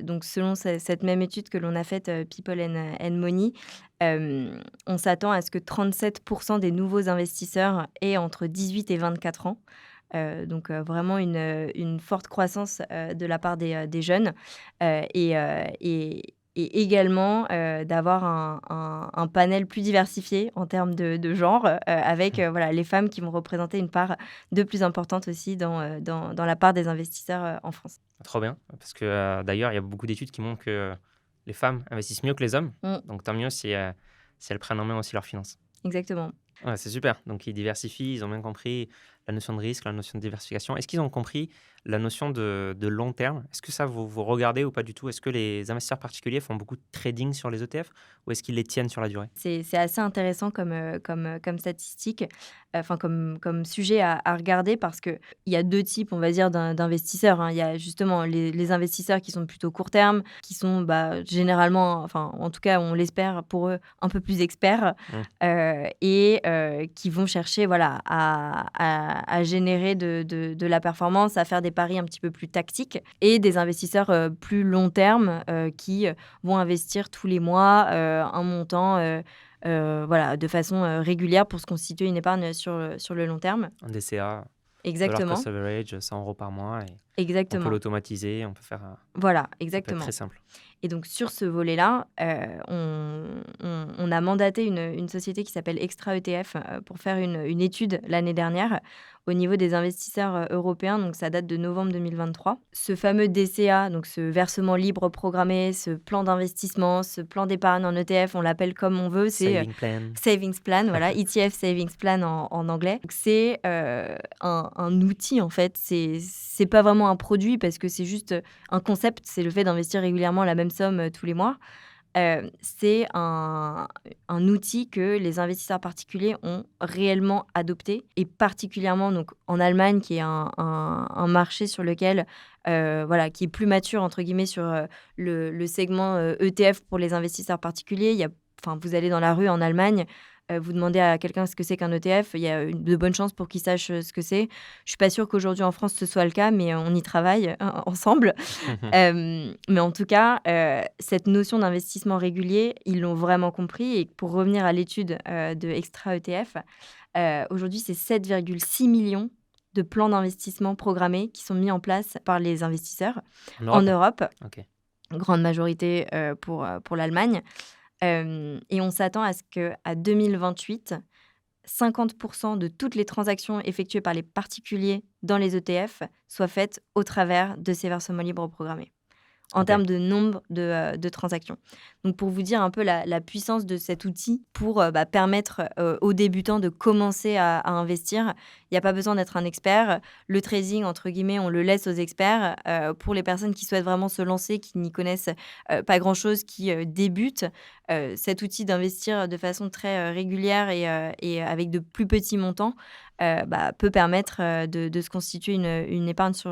S1: Donc selon cette même étude que l'on a faite, People and Money, on s'attend à ce que 37% des nouveaux investisseurs aient entre 18 et 24 ans. Donc vraiment une forte croissance de la part des jeunes, et également d'avoir un panel plus diversifié en termes de genre, avec voilà, les femmes qui vont représenter une part de plus importante aussi dans la part des investisseurs en France.
S2: Trop bien, parce que d'ailleurs, il y a beaucoup d'études qui montrent que les femmes investissent mieux que les hommes.
S1: Mm.
S2: Donc tant mieux si elles prennent en main aussi leurs finances.
S1: Exactement.
S2: Ouais, c'est super. Donc ils diversifient, ils ont bien compris la notion de risque, la notion de diversification. Est-ce qu'ils ont compris la notion de long terme? Est-ce que ça, vous regardez ou pas du tout? Est-ce que les investisseurs particuliers font beaucoup de trading sur les ETF ou est-ce qu'ils les tiennent sur la durée?
S1: C'est assez intéressant comme statistique, enfin comme sujet à regarder parce qu'il y a deux types, on va dire, d'investisseurs, hein. Il y a justement les investisseurs qui sont plutôt court terme, qui sont généralement, enfin en tout cas on l'espère pour eux, un peu plus experts
S2: Mm.
S1: et qui vont chercher voilà, à générer de la performance, à faire des paris un petit peu plus tactiques et des investisseurs plus long terme qui vont investir tous les mois un montant voilà, de façon régulière pour se constituer une épargne sur le long terme.
S2: Un DCA, dollar
S1: Exactement,
S2: cost average, 100 € par mois. Et on peut
S1: exactement.
S2: l'automatiser, on peut faire.
S1: Voilà,
S2: Ça peut être
S1: exactement.
S2: très simple.
S1: Et donc sur ce volet-là, on a mandaté une société qui s'appelle Extra ETF pour faire une étude l'année dernière au niveau des investisseurs européens. Donc ça date de novembre 2023. Ce fameux DCA, donc ce versement libre programmé, ce plan d'investissement, ce plan d'épargne en ETF, on l'appelle comme on veut, c'est
S2: Saving plan.
S1: Savings Plan, voilà, ETF Savings Plan en anglais. Donc, c'est un outil en fait, c'est pas vraiment un produit parce que c'est juste un concept, c'est le fait d'investir régulièrement la même somme tous les mois. C'est un outil que les investisseurs particuliers ont réellement adopté et particulièrement donc, en Allemagne qui est un marché sur lequel, voilà, qui est plus mature entre guillemets sur le segment ETF pour les investisseurs particuliers. Enfin, vous allez dans la rue en Allemagne, vous demandez à quelqu'un ce que c'est qu'un ETF, il y a de bonnes chances pour qu'il sache ce que c'est. Je suis pas sûre qu'aujourd'hui en France ce soit le cas, mais on y travaille ensemble. Mais en tout cas, cette notion d'investissement régulier, ils l'ont vraiment compris. Et pour revenir à l'étude de Extra ETF, aujourd'hui, c'est 7,6 millions de plans d'investissement programmés qui sont mis en place par les investisseurs
S2: En
S1: en
S2: Europe?
S1: Europe,
S2: Ok.
S1: grande majorité pour l'Allemagne. Et on s'attend à ce qu'à 2028, 50% de toutes les transactions effectuées par les particuliers dans les ETF soient faites au travers de ces versements libres programmés en
S2: Ok.
S1: termes de nombre de transactions. Donc, pour vous dire un peu la puissance de cet outil pour permettre aux débutants de commencer à investir, il n'y a pas besoin d'être un expert. Le trading, entre guillemets, on le laisse aux experts. Pour les personnes qui souhaitent vraiment se lancer, qui n'y connaissent pas grand-chose, qui débutent, cet outil d'investir de façon très régulière et avec de plus petits montants peut permettre de se constituer une épargne sur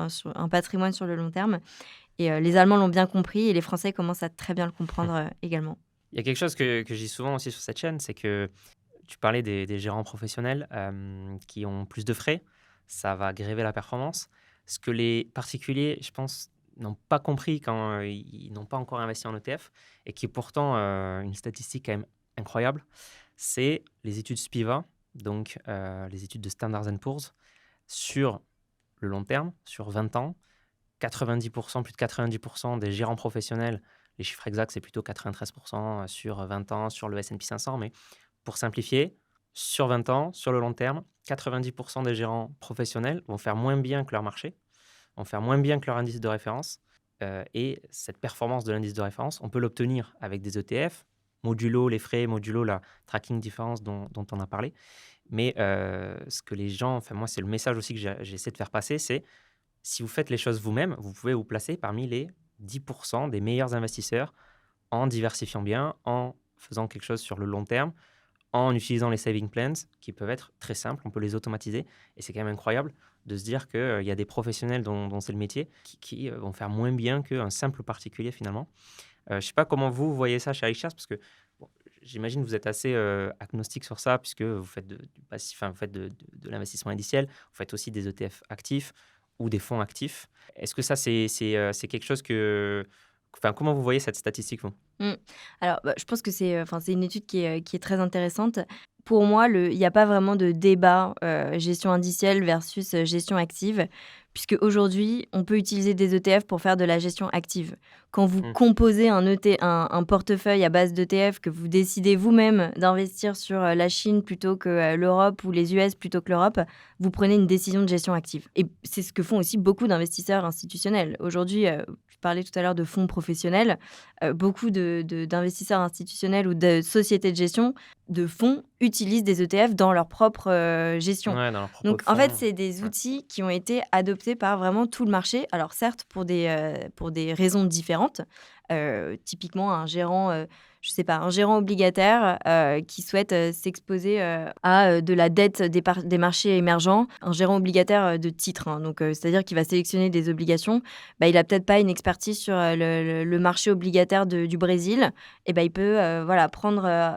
S1: sur un patrimoine sur le long terme. Et les Allemands l'ont bien compris et les Français commencent à très bien le comprendre également.
S2: Il y a quelque chose que je dis souvent aussi sur cette chaîne, c'est que tu parlais des gérants professionnels qui ont plus de frais. Ça va gréver la performance. Ce que les particuliers, je pense, n'ont pas compris quand ils n'ont pas encore investi en ETF et qui est pourtant une statistique quand même incroyable, c'est les études SPIVA, donc les études de Standard & Poor's, sur le long terme, sur 20 ans. 90%, plus de 90% des gérants professionnels, les chiffres exacts, c'est plutôt 93% sur 20 ans, sur le S&P 500, mais pour simplifier, sur 20 ans, sur le long terme, 90% des gérants professionnels vont faire moins bien que leur marché, vont faire moins bien que leur indice de référence. Et cette performance de l'indice de référence, on peut l'obtenir avec des ETF, modulo les frais, modulo la tracking difference dont on a parlé. Mais ce que les gens, enfin moi, c'est le message aussi que j'essaie de faire passer, c'est si vous faites les choses vous-même, vous pouvez vous placer parmi les 10% des meilleurs investisseurs en diversifiant bien, en faisant quelque chose sur le long terme, en utilisant les saving plans qui peuvent être très simples, on peut les automatiser. Et c'est quand même incroyable de se dire qu'il y a des professionnels dont c'est le métier qui vont faire moins bien qu'un simple particulier finalement. Je ne sais pas comment vous voyez ça chez iShares parce que bon, j'imagine que vous êtes assez agnostique sur ça puisque vous faites du passif, enfin, vous faites de l'investissement indiciel, vous faites aussi des ETF actifs ou des fonds actifs. Est-ce que ça, c'est quelque chose que... Enfin, comment vous voyez cette statistique, vous?
S1: Alors, je pense que c'est une étude qui est très intéressante. Pour moi, il n'y a pas vraiment de débat gestion indicielle versus gestion active, puisque aujourd'hui, on peut utiliser des ETF pour faire de la gestion active. Quand vous
S2: Mmh.
S1: composez un portefeuille à base d'ETF, que vous décidez vous-même d'investir sur la Chine plutôt que l'Europe ou les US plutôt que l'Europe, vous prenez une décision de gestion active. Et c'est ce que font aussi beaucoup d'investisseurs institutionnels. Aujourd'hui, je parlais tout à l'heure de fonds professionnels. Beaucoup d'investisseurs institutionnels ou de sociétés de gestion de fonds utilisent des ETF dans leur propre gestion.
S2: Ouais, dans leur propre
S1: Donc, en fait,
S2: fonds.
S1: c'est des
S2: Ouais.
S1: outils qui ont été adoptés par vraiment tout le marché. Alors, certes, pour des raisons différentes. Typiquement, je sais pas, un gérant obligataire qui souhaite s'exposer à de la dette des marchés émergents. Un gérant obligataire de titres, hein, donc c'est-à-dire qu'il va sélectionner des obligations. Bah, il a peut-être pas une expertise sur le marché obligataire du Brésil. Et ben il peut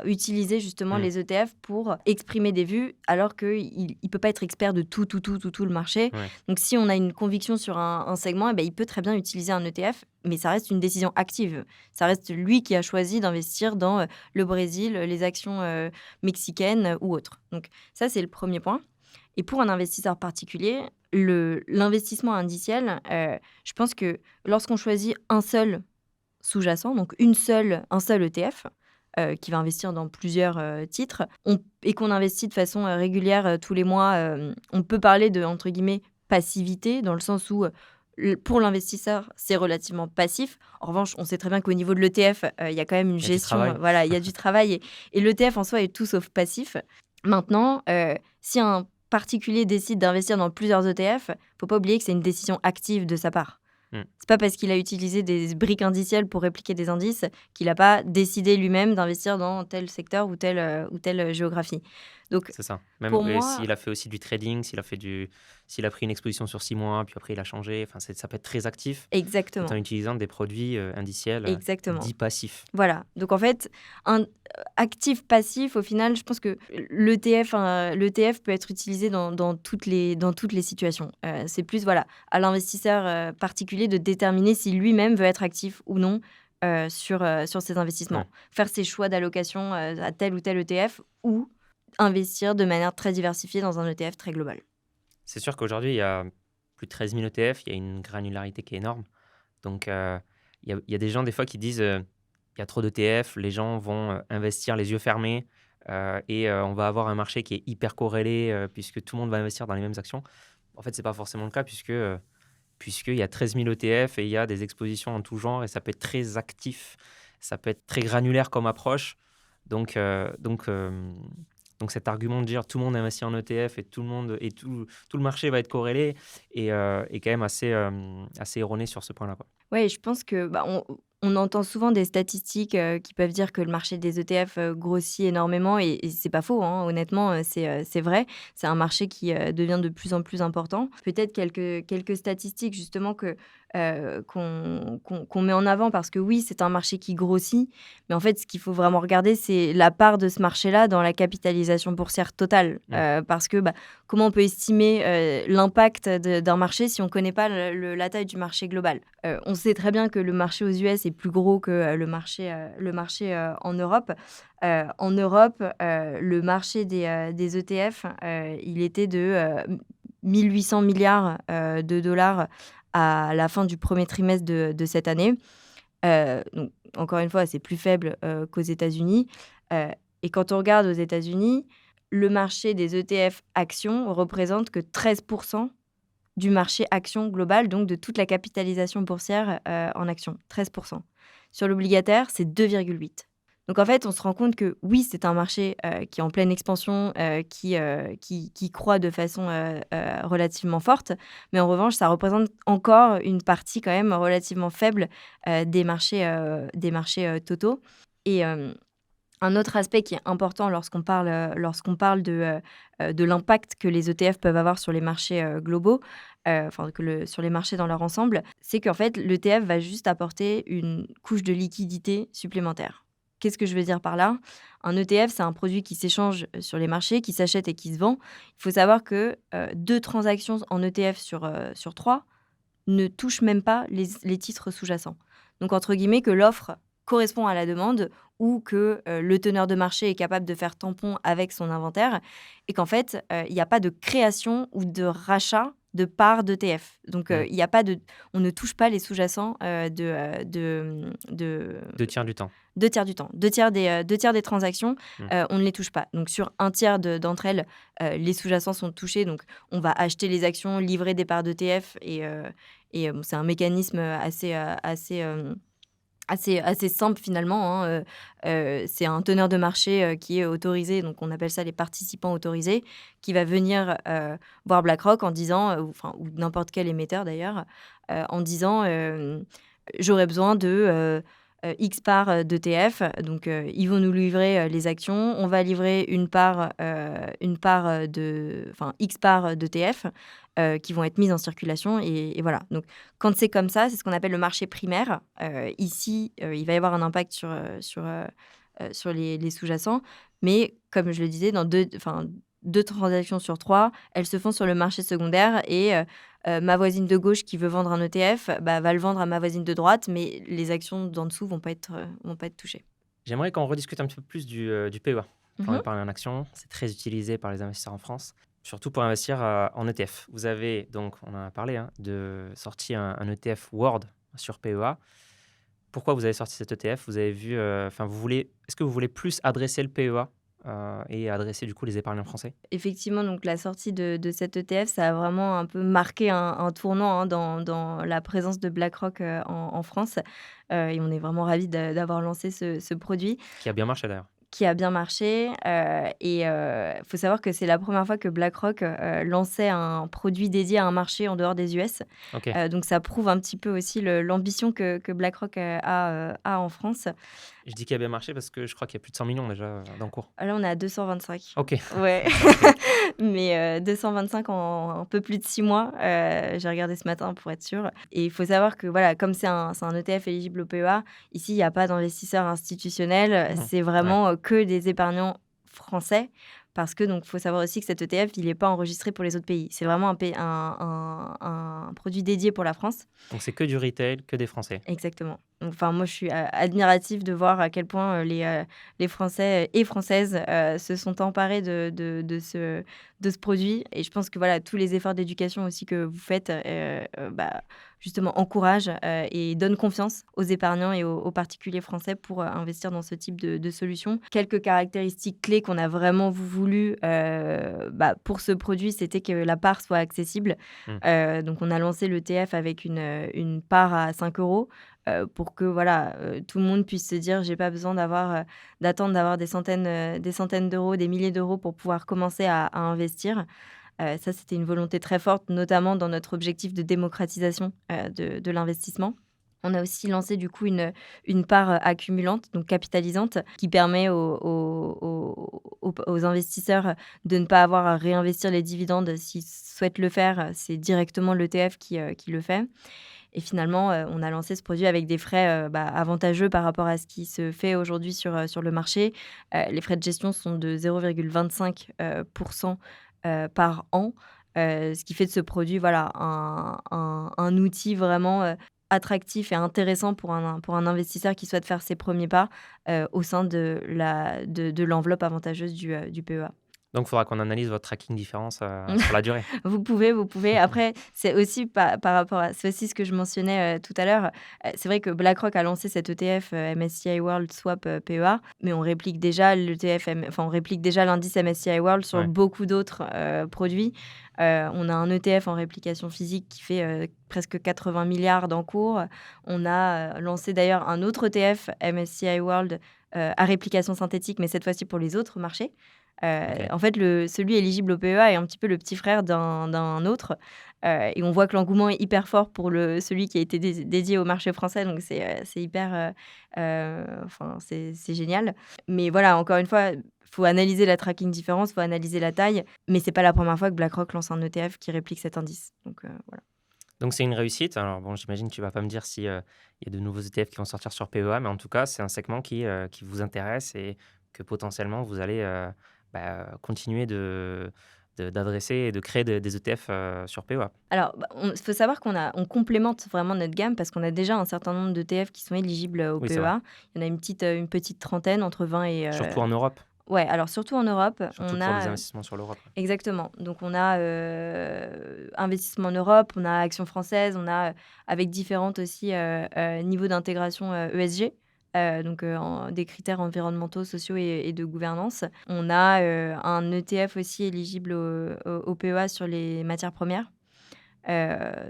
S1: utiliser justement
S2: Mmh.
S1: les ETF pour exprimer des vues, alors qu'il ne peut pas être expert de tout le marché.
S2: Ouais.
S1: Donc si on a une conviction sur un segment, il peut très bien utiliser un ETF, mais ça reste une décision active. Ça reste lui qui a choisi d'investir dans le Brésil, les actions mexicaines ou autres. Donc ça, c'est le premier point. Et pour un investisseur particulier, l'investissement indiciel, je pense que lorsqu'on choisit un seul sous-jacent, donc un seul ETF, qui va investir dans plusieurs titres, et qu'on investit de façon régulière tous les mois, on peut parler de, entre guillemets, passivité, dans le sens où pour l'investisseur, c'est relativement passif. En revanche, on sait très bien qu'au niveau de l'ETF, il y a quand même une
S2: Il y a du
S1: gestion,
S2: travail.
S1: voilà, il y a du travail, et l'ETF en soi est tout sauf passif. Maintenant, si un particulier décide d'investir dans plusieurs ETF, faut pas oublier que c'est une décision active de sa part.
S2: Mmh.
S1: C'est pas parce qu'il a utilisé des briques indicielles pour répliquer des indices qu'il n'a pas décidé lui-même d'investir dans tel secteur ou telle géographie. Donc,
S2: C'est ça. Même
S1: pour moi,
S2: s'il a fait aussi du trading, s'il a pris une exposition sur 6 mois, puis après il a changé, enfin, ça peut être très actif, tout en
S1: exactement,
S2: utilisant des produits indiciels
S1: exactement.
S2: dits passifs.
S1: Voilà. Donc, en fait, actif-passif, au final, je pense que l'ETF peut être utilisé dans toutes les situations. C'est plus, voilà, à l'investisseur particulier de déterminer si lui-même veut être actif ou non sur ses investissements.
S2: Ouais.
S1: Faire ses choix d'allocation à tel ou tel ETF, ou investir de manière très diversifiée dans un ETF très global.
S2: C'est sûr qu'aujourd'hui, il y a plus de 13 000 ETF, il y a une granularité qui est énorme. Donc, il y a des gens, des fois, qui disent il y a trop d'ETF, les gens vont investir les yeux fermés et on va avoir un marché qui est hyper corrélé puisque tout le monde va investir dans les mêmes actions. En fait, ce n'est pas forcément le cas puisqu'il y a 13 000 ETF et il y a des expositions en tout genre et ça peut être très actif, ça peut être très granulaire comme approche. Donc cet argument de dire tout le monde investit en ETF et tout le marché va être corrélé est quand même assez erroné sur ce point-là, quoi.
S1: Ouais, je pense que, on entend souvent des statistiques qui peuvent dire que le marché des ETF grossit énormément, et c'est pas faux, hein, honnêtement, c'est vrai. C'est un marché qui devient de plus en plus important. Peut-être quelques statistiques justement qu'on met en avant, parce que oui, c'est un marché qui grossit, mais en fait, ce qu'il faut vraiment regarder, c'est la part de ce marché-là dans la capitalisation boursière totale.
S2: Mmh.
S1: Parce que, comment on peut estimer l'impact d'un marché si on ne connaît pas la taille du marché global? On sait très bien que le marché aux US est plus gros que le marché en Europe. En Europe, le marché des ETF, il était de 1800 milliards de dollars à la fin du premier trimestre de cette année. Donc, encore une fois, c'est plus faible qu'aux États-Unis. Et quand on regarde aux États-Unis, le marché des ETF actions représente que 13% du marché actions global, donc de toute la capitalisation boursière en actions, 13%. Sur l'obligataire, c'est 2,8. Donc en fait, on se rend compte que oui, c'est un marché qui est en pleine expansion, qui croît de façon relativement forte, mais en revanche, ça représente encore une partie quand même relativement faible des marchés totaux. Et un autre aspect qui est important lorsqu'on parle de l'impact que les ETF peuvent avoir sur les marchés globaux, sur les marchés dans leur ensemble, c'est qu'en fait, l'ETF va juste apporter une couche de liquidité supplémentaire. Qu'est-ce que je veux dire par là? Un ETF, c'est un produit qui s'échange sur les marchés, qui s'achète et qui se vend. Il faut savoir que 2 transactions en ETF sur 3 ne touchent même pas les titres sous-jacents. Donc, entre guillemets, que l'offre correspond à la demande, ou que le teneur de marché est capable de faire tampon avec son inventaire, et qu'en fait, il n'y a pas de création ou de rachat de parts d'ETF. Donc,
S2: Mm.
S1: il y a pas de, on ne touche pas les sous-jacents de
S2: 2 tiers du temps.
S1: 2 tiers du temps. 2 tiers des transactions,
S2: Mm.
S1: on ne les touche pas. Donc, sur un tiers d'entre elles, les sous-jacents sont touchés. Donc, on va acheter les actions, livrer des parts d'ETF bon, c'est un mécanisme assez simple finalement, hein. C'est un teneur de marché qui est autorisé, donc on appelle ça les participants autorisés, qui va venir voir BlackRock en disant, ou n'importe quel émetteur d'ailleurs, en disant j'aurais besoin de X parts d'ETF. Donc ils vont nous livrer les actions, on va livrer une part X parts d'ETF qui vont être mises en circulation. Et voilà. Donc, quand c'est comme ça, c'est ce qu'on appelle le marché primaire. Ici, il va y avoir un impact sur les sous-jacents. Mais comme je le disais, dans deux transactions sur trois, elles se font sur le marché secondaire. Et ma voisine de gauche qui veut vendre un ETF va le vendre à ma voisine de droite. Mais les actions d'en dessous vont pas être touchées.
S2: J'aimerais qu'on rediscute un petit peu plus du PEA. Plan
S1: Mhm.
S2: d'épargne en action, c'est très utilisé par les investisseurs en France, surtout pour investir en ETF. Vous avez donc, on en a parlé, de sortir un ETF World sur PEA. Pourquoi vous avez sorti cet ETF? Vous avez vu, est-ce que vous voulez plus adresser le PEA et adresser du coup les épargnants français?
S1: Effectivement, donc la sortie de cet ETF, ça a vraiment un peu marqué un tournant, hein, dans la présence de BlackRock en France. Et on est vraiment ravis d'avoir lancé ce produit
S2: Qui a bien marché d'ailleurs.
S1: qui a bien marché. Et faut savoir que c'est la première fois que BlackRock lançait un produit dédié à un marché en dehors des US.
S2: Ok.
S1: Donc ça prouve un petit peu aussi l'ambition que BlackRock a en France.
S2: Je dis qu'il a bien marché parce que je crois qu'il y a plus de 100 millions déjà dans le cours.
S1: Là, on est à 225.
S2: Ok.
S1: Ouais.
S2: Ok.
S1: Mais 225 en un peu plus de 6 mois. J'ai regardé ce matin pour être sûre. Et il faut savoir que voilà, comme c'est un ETF éligible au PEA, ici, il n'y a pas d'investisseurs institutionnels.
S2: Mhm.
S1: C'est vraiment que des épargnants français. Parce que donc, faut savoir aussi que cet ETF, il n'est pas enregistré pour les autres pays. C'est vraiment un produit dédié pour la France.
S2: Donc c'est que du retail, que des Français.
S1: Exactement. Donc, enfin, moi, je suis admirative de voir à quel point les Français et Françaises se sont emparés de ce produit. Et je pense que voilà, tous les efforts d'éducation aussi que vous faites, justement, encouragent et donnent confiance aux épargnants et aux particuliers français pour investir dans ce type de solution. Quelques caractéristiques clés qu'on a vraiment voulu pour ce produit, c'était que la part soit accessible. Donc, on a lancé l'ETF avec une part à 5 euros. Pour que voilà, tout le monde puisse se dire j'ai pas besoin d'attendre d'avoir des centaines d'euros, des milliers d'euros pour pouvoir commencer à investir. Ça, c'était une volonté très forte, notamment dans notre objectif de démocratisation de l'investissement. On a aussi lancé du coup une part accumulante, donc capitalisante, qui permet aux investisseurs de ne pas avoir à réinvestir les dividendes s'ils souhaitent le faire. C'est directement l'ETF qui le fait. Et finalement, on a lancé ce produit avec des frais avantageux par rapport à ce qui se fait aujourd'hui sur le marché. Les frais de gestion sont de 0,25% par an, ce qui fait de ce produit voilà, un outil vraiment attractif et intéressant pour un investisseur qui souhaite faire ses premiers pas au sein de l'enveloppe avantageuse du PEA.
S2: Donc il faudra qu'on analyse votre tracking différence sur la durée.
S1: Vous pouvez. Après, c'est aussi par rapport à... C'est aussi ce que je mentionnais tout à l'heure. C'est vrai que BlackRock a lancé cet ETF MSCI World Swap PEA, mais on réplique déjà on réplique déjà l'indice MSCI World sur
S2: Ouais.
S1: beaucoup d'autres produits. On a un ETF en réplication physique qui fait presque 80 milliards d'encours. On a lancé d'ailleurs un autre ETF MSCI World à réplication synthétique, mais cette fois-ci pour les autres marchés.
S2: Ok.
S1: En fait, celui éligible au PEA est un petit peu le petit frère d'un autre. Et on voit que l'engouement est hyper fort pour celui qui a été dédié au marché français. Donc, c'est hyper... c'est génial. Mais voilà, encore une fois, il faut analyser la tracking différence, il faut analyser la taille. Mais c'est pas la première fois que BlackRock lance un ETF qui réplique cet indice. Donc, voilà.
S2: Donc c'est une réussite. Alors bon, j'imagine que tu vas pas me dire si y a de nouveaux ETF qui vont sortir sur PEA, mais en tout cas, c'est un segment qui vous intéresse et que potentiellement vous allez continuer d'adresser et de créer des ETF sur PEA.
S1: Alors, il faut savoir on complémente vraiment notre gamme parce qu'on a déjà un certain nombre d'ETF qui sont éligibles au
S2: Oui, c'est vrai.
S1: PEA. Il y en a une petite trentaine, entre 20 et...
S2: Surtout en Europe.
S1: Ouais, alors surtout en Europe,
S2: Surtout
S1: on
S2: pour les
S1: a
S2: investissements sur l'Europe. Ouais.
S1: exactement. Donc on a investissement en Europe, on a Action française, on a avec différentes aussi niveaux d'intégration ESG. Donc des critères environnementaux, sociaux et de gouvernance. On a un ETF aussi éligible au PEA sur les matières premières.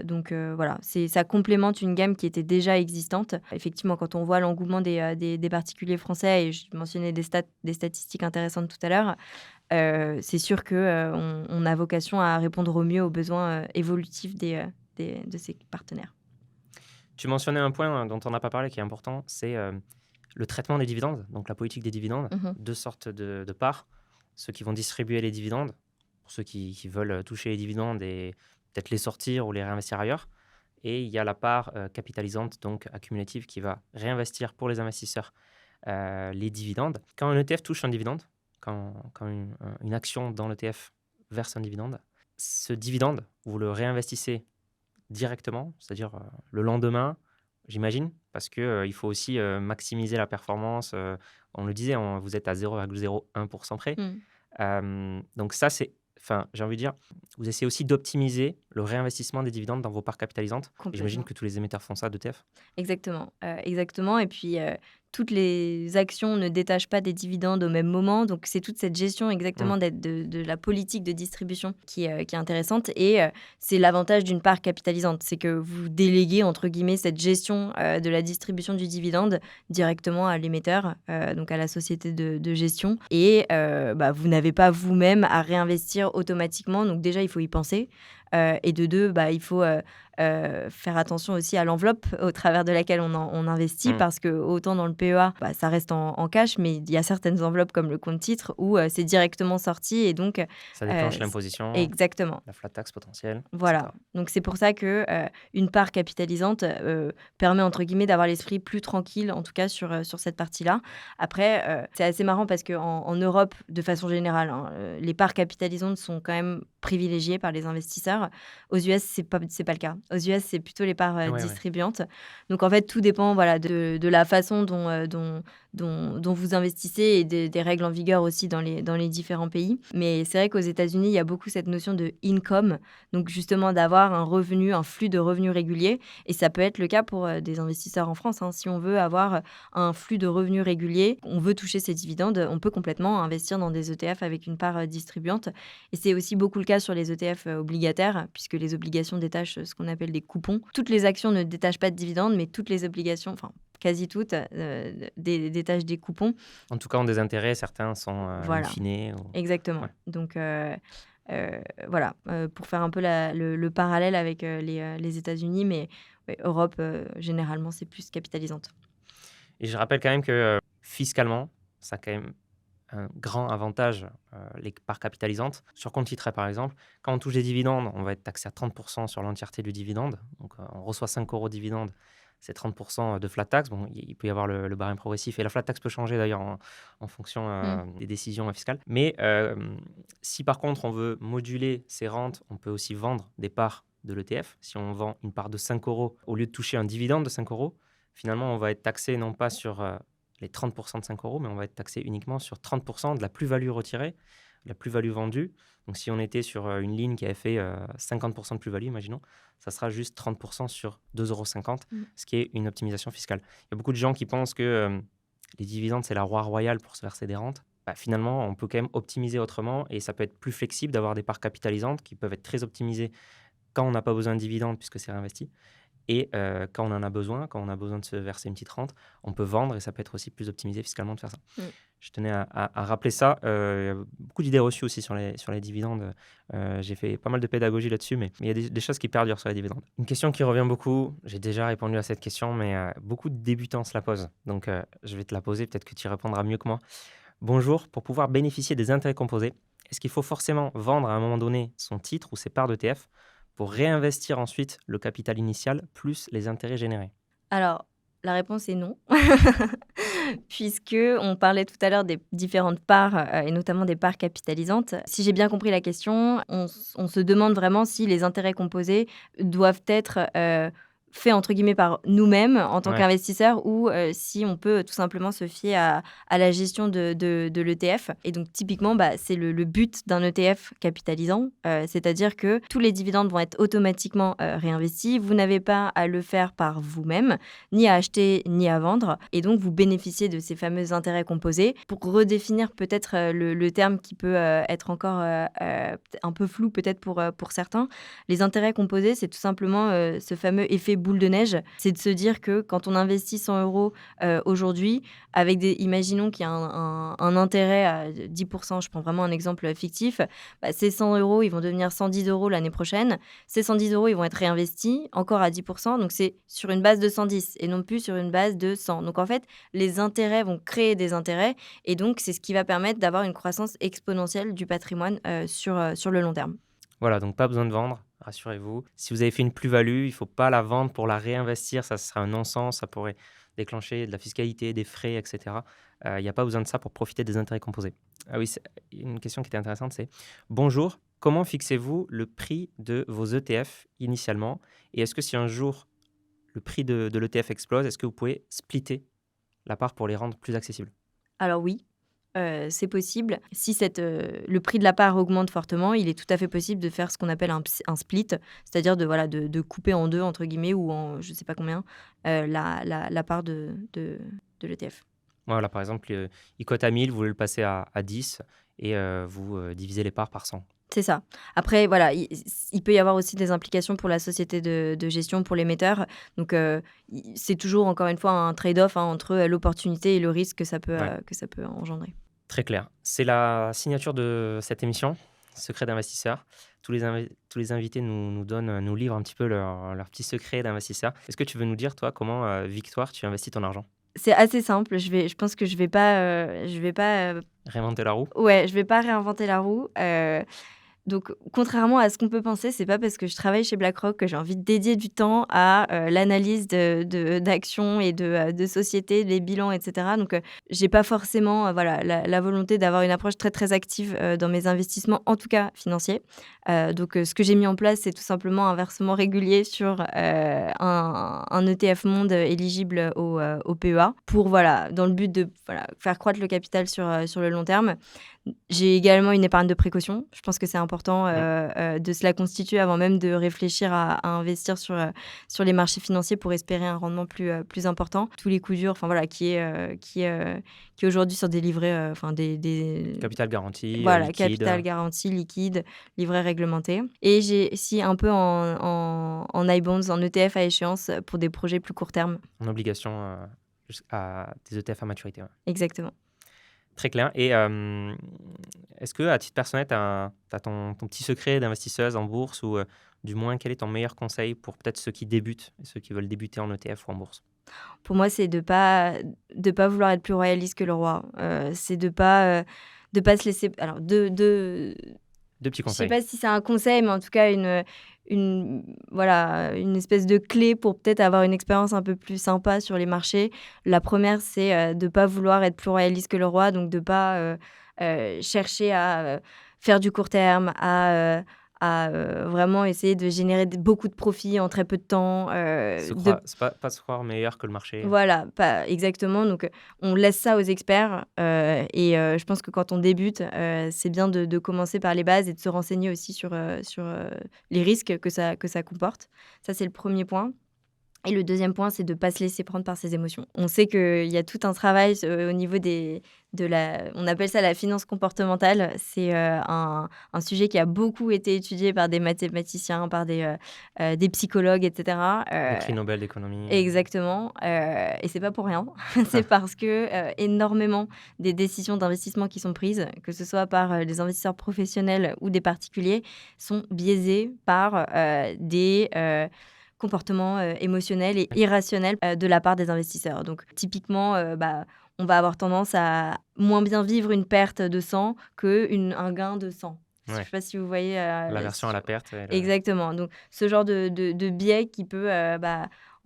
S1: Donc voilà, ça complémente une gamme qui était déjà existante. Effectivement, quand on voit l'engouement des particuliers français, et je mentionnais des statistiques intéressantes tout à l'heure, c'est sûr qu'on on a vocation à répondre au mieux aux besoins évolutifs de ces partenaires.
S2: Tu mentionnais un point dont on n'a pas parlé qui est important, c'est le traitement des dividendes, donc la politique des dividendes.
S1: Mmh.
S2: Deux sortes de parts. Ceux qui vont distribuer les dividendes, pour ceux qui veulent toucher les dividendes et peut-être les sortir ou les réinvestir ailleurs. Et il y a la part capitalisante, donc accumulative, qui va réinvestir pour les investisseurs les dividendes. Quand un ETF touche un dividende, quand une action dans l'ETF verse un dividende, ce dividende, vous le réinvestissez directement, c'est-à-dire le lendemain, j'imagine, parce que il faut aussi maximiser la performance. On le disait, vous êtes à 0,01% près.
S1: Mmh.
S2: Donc ça, enfin, j'ai envie de dire, vous essayez aussi d'optimiser le réinvestissement des dividendes dans vos parts capitalisantes. Et j'imagine
S1: Complètement.
S2: que tous les émetteurs font ça d'ETF.
S1: Exactement, exactement et puis, toutes les actions ne détachent pas des dividendes au même moment, donc c'est toute cette gestion
S2: Mm.
S1: exactement de la politique de distribution qui est intéressante et c'est l'avantage d'une part capitalisante. C'est que vous «déléguez» entre guillemets cette gestion, de la distribution du dividende directement à l'émetteur, donc à la société de gestion et bah, vous n'avez pas vous-même à réinvestir automatiquement, donc déjà il faut y penser, et de 2, bah, il faut, faire attention aussi à l'enveloppe au travers de laquelle on investit
S2: Mm.
S1: parce que autant dans le PEA, bah, ça reste en cash, mais il y a certaines enveloppes comme le compte titre où c'est directement sorti et donc
S2: Ça déclenche
S1: c
S2: l'imposition,
S1: exactement.
S2: la flat tax potentielle,
S1: Voilà,
S2: etc.
S1: donc c'est pour ça que, une part capitalisante, permet entre guillemets «d'avoir l'esprit plus tranquille», en tout cas sur cette partie-là. Après, c'est assez marrant parce qu'en Europe, de façon générale, hein, les parts capitalisantes sont quand même privilégiées par les investisseurs. Aux US, c'est pas le cas. Aux US, c'est plutôt les parts,
S2: Ouais, ouais.
S1: distribuantes. Donc en fait, tout dépend, voilà, de la façon dont vous investissez et des règles en vigueur aussi dans les différents pays. Mais c'est vrai qu'aux États-Unis, il y a beaucoup cette notion de income, donc justement d'avoir un revenu, un flux de revenus régulier et ça peut être le cas pour, des investisseurs en France, hein. Si on veut avoir un flux de revenus régulier, on veut toucher ces dividendes, on peut complètement investir dans des ETF avec une part, distribuante et c'est aussi beaucoup le cas sur les ETF, obligataires puisque les obligations détachent, ce qu'on appelle des coupons. Toutes les actions ne détachent pas de dividendes, mais toutes les obligations, enfin quasi toutes, détachent des coupons.
S2: En tout cas, ont des intérêts, certains sont in
S1: Voilà.
S2: fine.
S1: Exactement.
S2: Ouais.
S1: Donc, voilà, pour faire un peu le parallèle avec les États-Unis, mais ouais, Europe, généralement, c'est plus capitalisante.
S2: Et je rappelle quand même que fiscalement, ça a quand même un grand avantage, les parts capitalisantes. Sur compte titré, par exemple, quand on touche des dividendes, on va être taxé à 30% sur l'entièreté du dividende. Donc, on reçoit 5 euros de dividende, c'est 30% de flat tax. Bon, il peut y avoir le barème progressif et la flat tax peut changer d'ailleurs en fonction
S1: Mmh.
S2: des décisions fiscales. Mais si par contre on veut moduler ces rentes, on peut aussi vendre des parts de l'ETF. Si on vend une part de 5 euros, au lieu de toucher un dividende de 5 euros, finalement on va être taxé non pas sur les 30% de 5 euros, mais on va être taxé uniquement sur 30% de la plus-value retirée, la plus-value vendue. Donc si on était sur une ligne qui avait fait 50% de plus-value, imaginons, ça sera juste 30% sur 2,50 €,
S1: Mmh.
S2: ce qui est une optimisation fiscale. Il y a beaucoup de gens qui pensent que les dividendes, c'est la roi royale pour se verser des rentes. Bah, finalement, on peut quand même optimiser autrement et ça peut être plus flexible d'avoir des parts capitalisantes qui peuvent être très optimisées quand on n'a pas besoin de dividendes puisque c'est réinvesti. Et quand on en a besoin, quand on a besoin de se verser une petite rente, on peut vendre et ça peut être aussi plus optimisé fiscalement de faire ça.
S1: Mmh.
S2: Je tenais à rappeler ça. Il y a beaucoup d'idées reçues aussi sur les dividendes. J'ai fait pas mal de pédagogie là-dessus, mais il y a des choses qui perdurent sur les dividendes. Une question qui revient beaucoup, j'ai déjà répondu à cette question, mais beaucoup de débutants se la posent. Donc je vais te la poser, peut-être que tu y répondras mieux que moi. Bonjour, pour pouvoir bénéficier des intérêts composés, est-ce qu'il faut forcément vendre à un moment donné son titre ou ses parts d'ETF pour réinvestir ensuite le capital initial plus les intérêts générés?
S1: Alors, la réponse est non. Puisque on parlait tout à l'heure des différentes parts, et notamment des parts capitalisantes. Si j'ai bien compris la question, on se demande vraiment si les intérêts composés doivent être, fait entre guillemets par nous-mêmes en tant
S2: Ouais.
S1: qu'investisseurs ou si on peut tout simplement se fier à la gestion de l'ETF. Et donc typiquement, c'est le but d'un ETF capitalisant, c'est-à-dire que tous les dividendes vont être automatiquement réinvestis. Vous n'avez pas à le faire par vous-même, ni à acheter ni à vendre. Et donc vous bénéficiez de ces fameux intérêts composés. Pour redéfinir peut-être le terme qui peut être encore un peu flou peut-être pour certains, les intérêts composés, c'est tout simplement ce fameux effet boule de neige. C'est de se dire que quand on investit 100 euros aujourd'hui, imaginons qu'il y a un intérêt à 10%, je prends vraiment un exemple fictif, ces 100 euros, ils vont devenir 110 euros l'année prochaine. Ces 110 euros, ils vont être réinvestis encore à 10%. Donc, c'est sur une base de 110 et non plus sur une base de 100. Donc, en fait, les intérêts vont créer des intérêts et donc, c'est ce qui va permettre d'avoir une croissance exponentielle du patrimoine sur le long terme.
S2: Voilà, donc pas besoin de vendre, rassurez-vous. Si vous avez fait une plus-value, il ne faut pas la vendre pour la réinvestir, ça sera un non-sens, ça pourrait déclencher de la fiscalité, des frais, etc. Il n'y a pas besoin de ça pour profiter des intérêts composés. Ah oui, une question qui était intéressante, c'est: bonjour, comment fixez-vous le prix de vos ETF initialement? Et est-ce que si un jour le prix de l'ETF explose, est-ce que vous pouvez splitter la part pour les rendre plus accessibles?
S1: Alors oui, c'est possible. Si le prix de la part augmente fortement, il est tout à fait possible de faire ce qu'on appelle un split, c'est-à-dire de couper en deux, entre guillemets, ou en je ne sais pas combien, la part de l'ETF.
S2: Voilà, par exemple, il cote à 1000, vous voulez le passer à 10 et vous divisez les parts par 100.
S1: C'est ça. Après, voilà, il peut y avoir aussi des implications pour la société de gestion, pour l'émetteur. Donc, c'est toujours, encore une fois, un trade-off entre l'opportunité et le risque
S2: Ouais.
S1: que ça peut engendrer.
S2: Très clair. C'est la signature de cette émission, Secret d'investisseur. Tous les invités nous livrent un petit peu leur petit secret d'investisseur. Est-ce que tu veux nous dire, toi, comment, Victoire, tu investis ton argent?
S1: C'est assez simple. Je pense que je vais pas,
S2: Réinventer la roue?
S1: ouais, je vais pas réinventer la roue. Donc, contrairement à ce qu'on peut penser, c'est pas parce que je travaille chez BlackRock que j'ai envie de dédier du temps à l'analyse d'actions et de sociétés, les bilans, etc. Donc, j'ai pas forcément voilà, la volonté d'avoir une approche très, très active dans mes investissements, en tout cas financiers. Donc, ce que j'ai mis en place, c'est tout simplement un versement régulier sur un ETF monde éligible au PEA pour, voilà, dans le but de faire croître le capital sur le long terme. J'ai également une épargne de précaution. Je pense que c'est important de se la constituer avant même de réfléchir à investir sur les marchés financiers pour espérer un rendement plus important. Tous les coups durs, qui est aujourd'hui sur des livrets, des
S2: Capital garanti,
S1: voilà,
S2: liquide.
S1: capital garanti, liquide, livret réglementé. Et j'ai aussi un peu en iBonds, en ETF à échéance pour des projets plus court terme.
S2: En obligation à des ETF à maturité. Ouais.
S1: Exactement.
S2: Très clair. Et est-ce que, à titre personnel, tu as ton petit secret d'investisseuse en bourse ou du moins, quel est ton meilleur conseil pour peut-être ceux qui débutent et ceux qui veulent débuter en ETF ou en bourse?
S1: Pour moi, c'est de pas vouloir être plus royaliste que le roi. C'est de pas se laisser. Alors,
S2: Deux petits
S1: je sais
S2: conseils.
S1: pas si c'est un conseil, mais en tout cas, voilà, une espèce de clé pour peut-être avoir une expérience un peu plus sympa sur les marchés. La première, c'est de ne pas vouloir être plus royaliste que le roi, donc de ne pas chercher à faire du court terme, à vraiment essayer de générer beaucoup de profits en très peu de temps.
S2: C'est pas se croire meilleur que le marché.
S1: Voilà, pas exactement. Donc, on laisse ça aux experts. Et je pense que quand on débute, c'est bien de commencer par les bases et de se renseigner aussi sur les risques que ça comporte. Ça, c'est le premier point. Et le deuxième point, c'est de ne pas se laisser prendre par ses émotions. On sait qu'il y a tout un travail au niveau on appelle ça la finance comportementale. C'est un sujet qui a beaucoup été étudié par des mathématiciens, par des psychologues, etc.
S2: Le prix Nobel d'économie.
S1: Exactement. Et c'est pas pour rien. C'est parce que énormément des décisions d'investissement qui sont prises, que ce soit par des investisseurs professionnels ou des particuliers, sont biaisées par des comportements émotionnels et irrationnels de la part des investisseurs. Donc, typiquement, on va avoir tendance à moins bien vivre une perte de 100 qu'un gain de 100. Je ne
S2: Ouais.
S1: sais pas si vous voyez.
S2: L'aversion à la perte.
S1: Exactement. Donc, ce genre de biais qui peut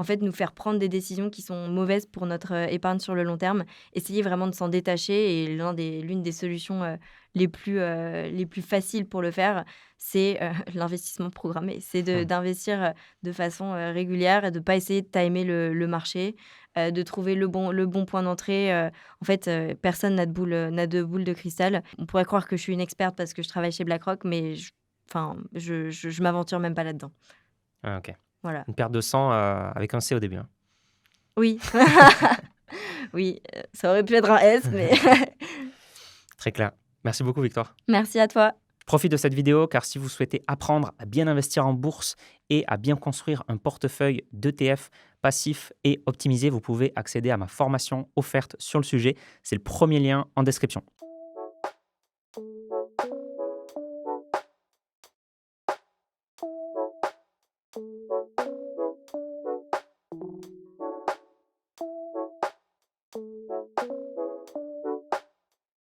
S1: en fait, nous faire prendre des décisions qui sont mauvaises pour notre épargne sur le long terme. Essayer vraiment de s'en détacher et l'une des solutions les plus faciles pour le faire, c'est l'investissement programmé. C'est d'investir de façon régulière et de ne pas essayer de timer le marché, de trouver le bon point d'entrée. En fait, personne n'a de boule de cristal. On pourrait croire que je suis une experte parce que je travaille chez BlackRock, mais je m'aventure même pas là-dedans.
S2: Ah, ok.
S1: Voilà.
S2: Une perte de sang avec un C au début. Hein.
S1: Oui. Oui, ça aurait pu être un S, mais
S2: Très clair. Merci beaucoup, Victoire.
S1: merci à toi.
S2: Profite de cette vidéo car si vous souhaitez apprendre à bien investir en bourse et à bien construire un portefeuille d'ETF passif et optimisé, vous pouvez accéder à ma formation offerte sur le sujet. C'est le premier lien en description.